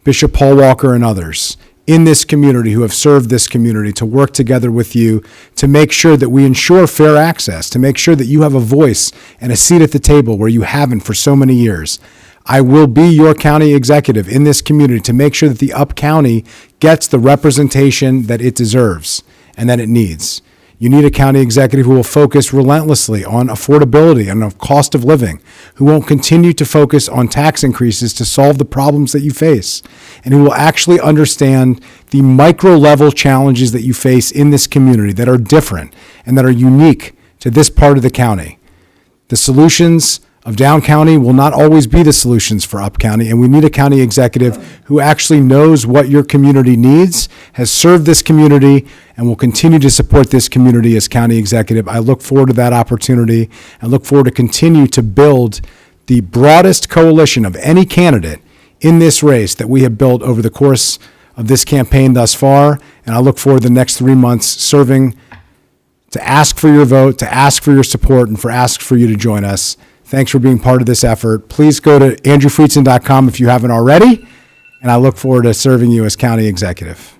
Bishop Paul Walker and others in this community who have served this community, to work together with you to make sure that we ensure fair access, to make sure that you have a voice and a seat at the table where you haven't for so many years. I will be your county executive in this community to make sure that the Up County gets the representation that it deserves and that it needs. You need a county executive who will focus relentlessly on affordability and on cost of living, who won't continue to focus on tax increases to solve the problems that you face, and who will actually understand the micro-level challenges that you face in this community that are different and that are unique to this part of the county. The solutions of Down County will not always be the solutions for Up County, and we need a county executive who actually knows what your community needs, has served this community, and will continue to support this community as county executive. I look forward to that opportunity and look forward to continue to build the broadest coalition of any candidate in this race that we have built over the course of this campaign thus far, and I look forward to the next 3 months serving to ask for your vote, to ask for your support, and ask for you to join us. Thanks for being part of this effort. Please go to andrewfriedson.com if you haven't already, and I look forward to serving you as county executive.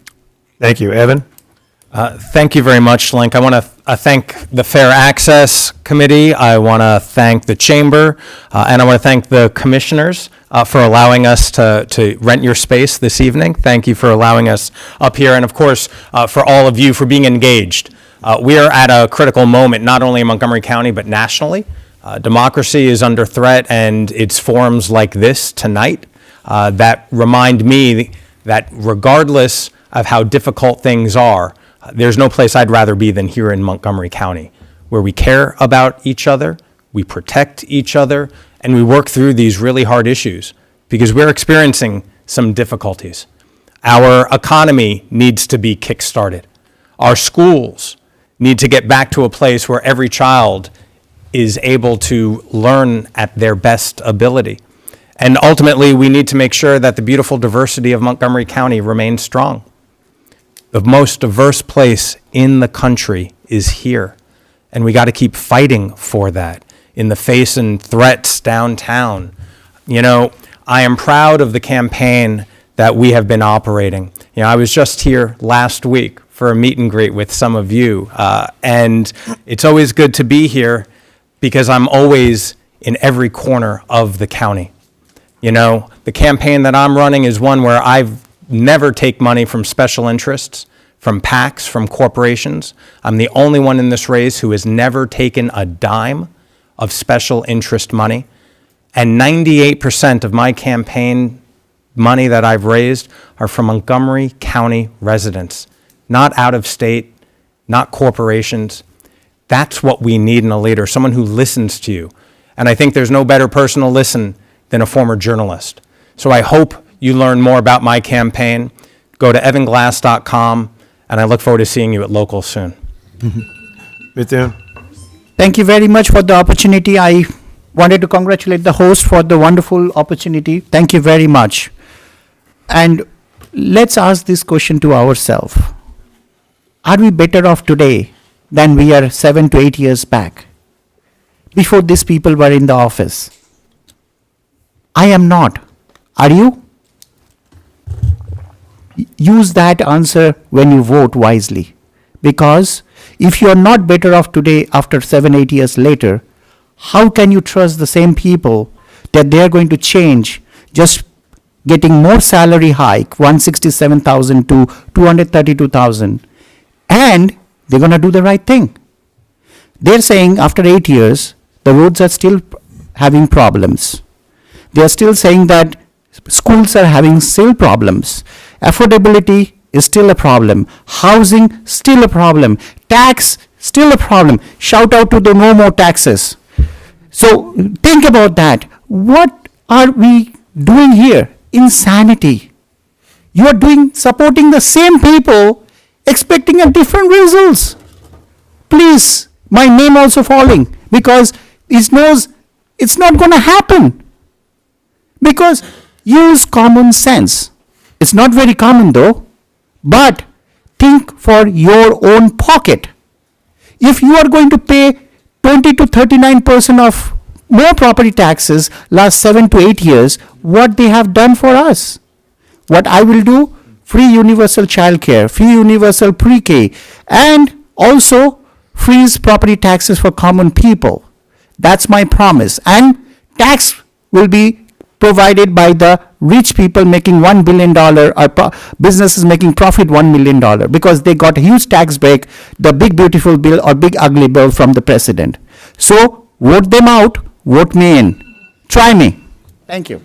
Thank you. Evan? Thank you very much, Link. I want to thank the Fair Access Committee. I want to thank the Chamber, and I want to thank the commissioners for allowing us to rent your space this evening. Thank you for allowing us up here, and of course, for all of you for being engaged. We are at a critical moment, not only in Montgomery County, but nationally. Democracy is under threat, and it's forums like this tonight that remind me that regardless of how difficult things are, there's no place I'd rather be than here in Montgomery County, where we care about each other, we protect each other, and we work through these really hard issues because we're experiencing some difficulties. Our economy needs to be kickstarted. Our schools need to get back to a place where every child is able to learn at their best ability. And ultimately, we need to make sure that the beautiful diversity of Montgomery County remains strong. The most diverse place in the country is here, and we got to keep fighting for that in the face and threats downtown. You know, I am proud of the campaign that we have been operating. You know, I was just here last week for a meet and greet with some of you, and it's always good to be here because I'm always in every corner of the county. You know, the campaign that I'm running is one where I've never take money from special interests, from PACs, from corporations. I'm the only one in this race who has never taken a dime of special interest money. And 98% of my campaign money that I've raised are from Montgomery County residents, not out of state, not corporations. That's what we need in a leader, someone who listens to you. And I think there's no better person to listen than a former journalist. So I hope you learn more about my campaign. Go to evanglass.com, and I look forward to seeing you at local soon. Mithun? Thank you very much for the opportunity. I wanted to congratulate the host for the wonderful opportunity. Thank you very much. And let's ask this question to ourselves. Are we better off today than we are 7 to 8 years back, before these people were in the office? I am not. Are you? Use that answer when you vote wisely. Because if you are not better off today after 7, 8 years later, how can you trust the same people that they are going to change just getting more salary hike, 167,000 to 232,000, and they're going to do the right thing? They're saying after 8 years, the roads are still having problems. They are still saying that schools are having still problems. Affordability is still a problem. Housing, still a problem. Tax, still a problem. Shout out to the no more taxes. So think about that. What are we doing here? Insanity. You are supporting the same people, expecting a different results. Please, my name also falling, because it knows it's not going to happen. Because use common sense. It's not very common though, but think for your own pocket. If you are going to pay 20 to 39% of more property taxes last 7 to 8 years, what they have done for us? What I will do? Free universal childcare, free universal pre-K, and also freeze property taxes for common people. That's my promise. And tax will be provided by the rich people making $1 billion, or businesses making profit $1 million, because they got a huge tax break, the big beautiful bill or big ugly bill from the president. So vote them out, vote me in. Try me. Thank you.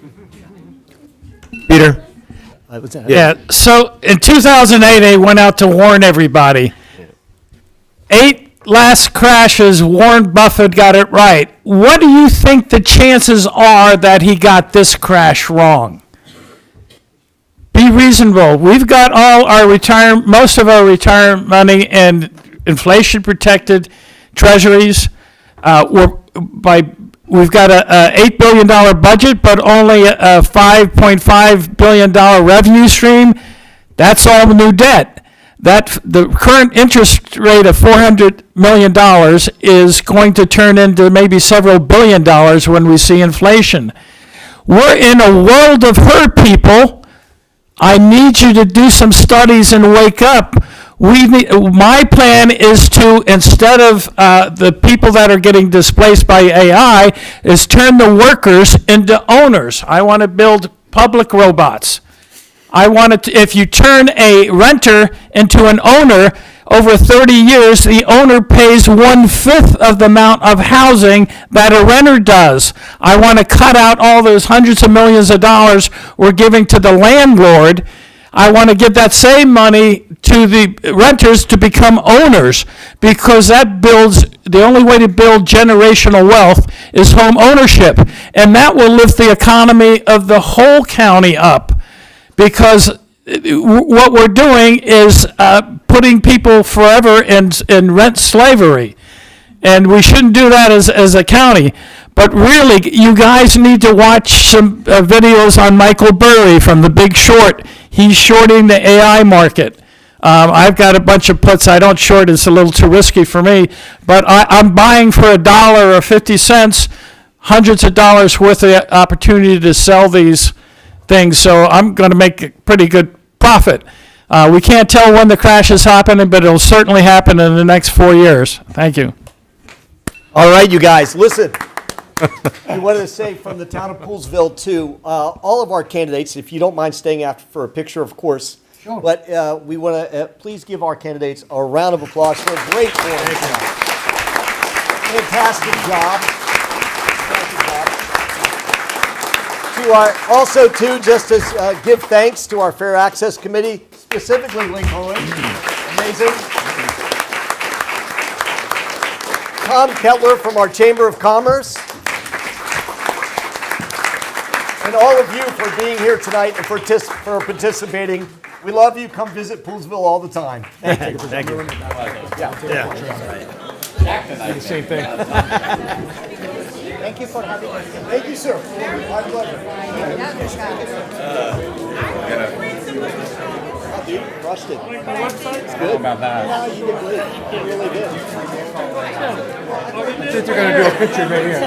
Peter? Yeah, so in 2008, they went out to warn everybody. 8 last crashes, Warren Buffett got it right. What do you think the chances are that he got this crash wrong? Be reasonable. We've got all our most of our retirement money in inflation-protected treasuries. We're by we've got a $8 billion budget, but only a $5.5 billion revenue stream. That's all the new debt. The current interest rate of $400 million is going to turn into maybe several $billion when we see inflation. We're in a world of hurt, people. I need you to do some studies and wake up. My plan is to, instead of the people that are getting displaced by AI, is turn the workers into owners. I want to build public robots. If you turn a renter into an owner, over 30 years, the owner pays 1/5 of the amount of housing that a renter does. I want to cut out all those hundreds of millions of dollars we're giving to the landlord. I want to give that same money to the renters to become owners, because the only way to build generational wealth is home ownership. And that will lift the economy of the whole county up, because what we're doing is putting people forever in rent slavery. And we shouldn't do that as a county. But really, you guys need to watch some videos on Michael Burry from The Big Short. He's shorting the AI market. I've got a bunch of puts. I don't short. It's a little too risky for me. But I'm buying for $1 or 50 cents, hundreds of dollars worth of opportunity to sell these things. So I'm going to make a pretty good profit. We can't tell when the crash is happening, but it'll certainly happen in the next 4 years. Thank you. All right, you guys, listen. We wanted to say from the town of Poolesville to all of our candidates, if you don't mind staying after for a picture, of course. Sure. But we want to please give our candidates a round of applause for a great forum. Fantastic job. Also, too, just to give thanks to our Fair Access Committee, specifically Lincoln. Amazing. Tom Kettler from our Chamber of Commerce. And all of you for being here tonight and for participating. We love you. Come visit Poolesville all the time. Thank you. Thank you. Same thing. Thank you for having us. Thank you, sir. My pleasure. Oh, dude, crushed it. It's good. How about that? No, you did great. You really did. I think they're going to do a picture right here.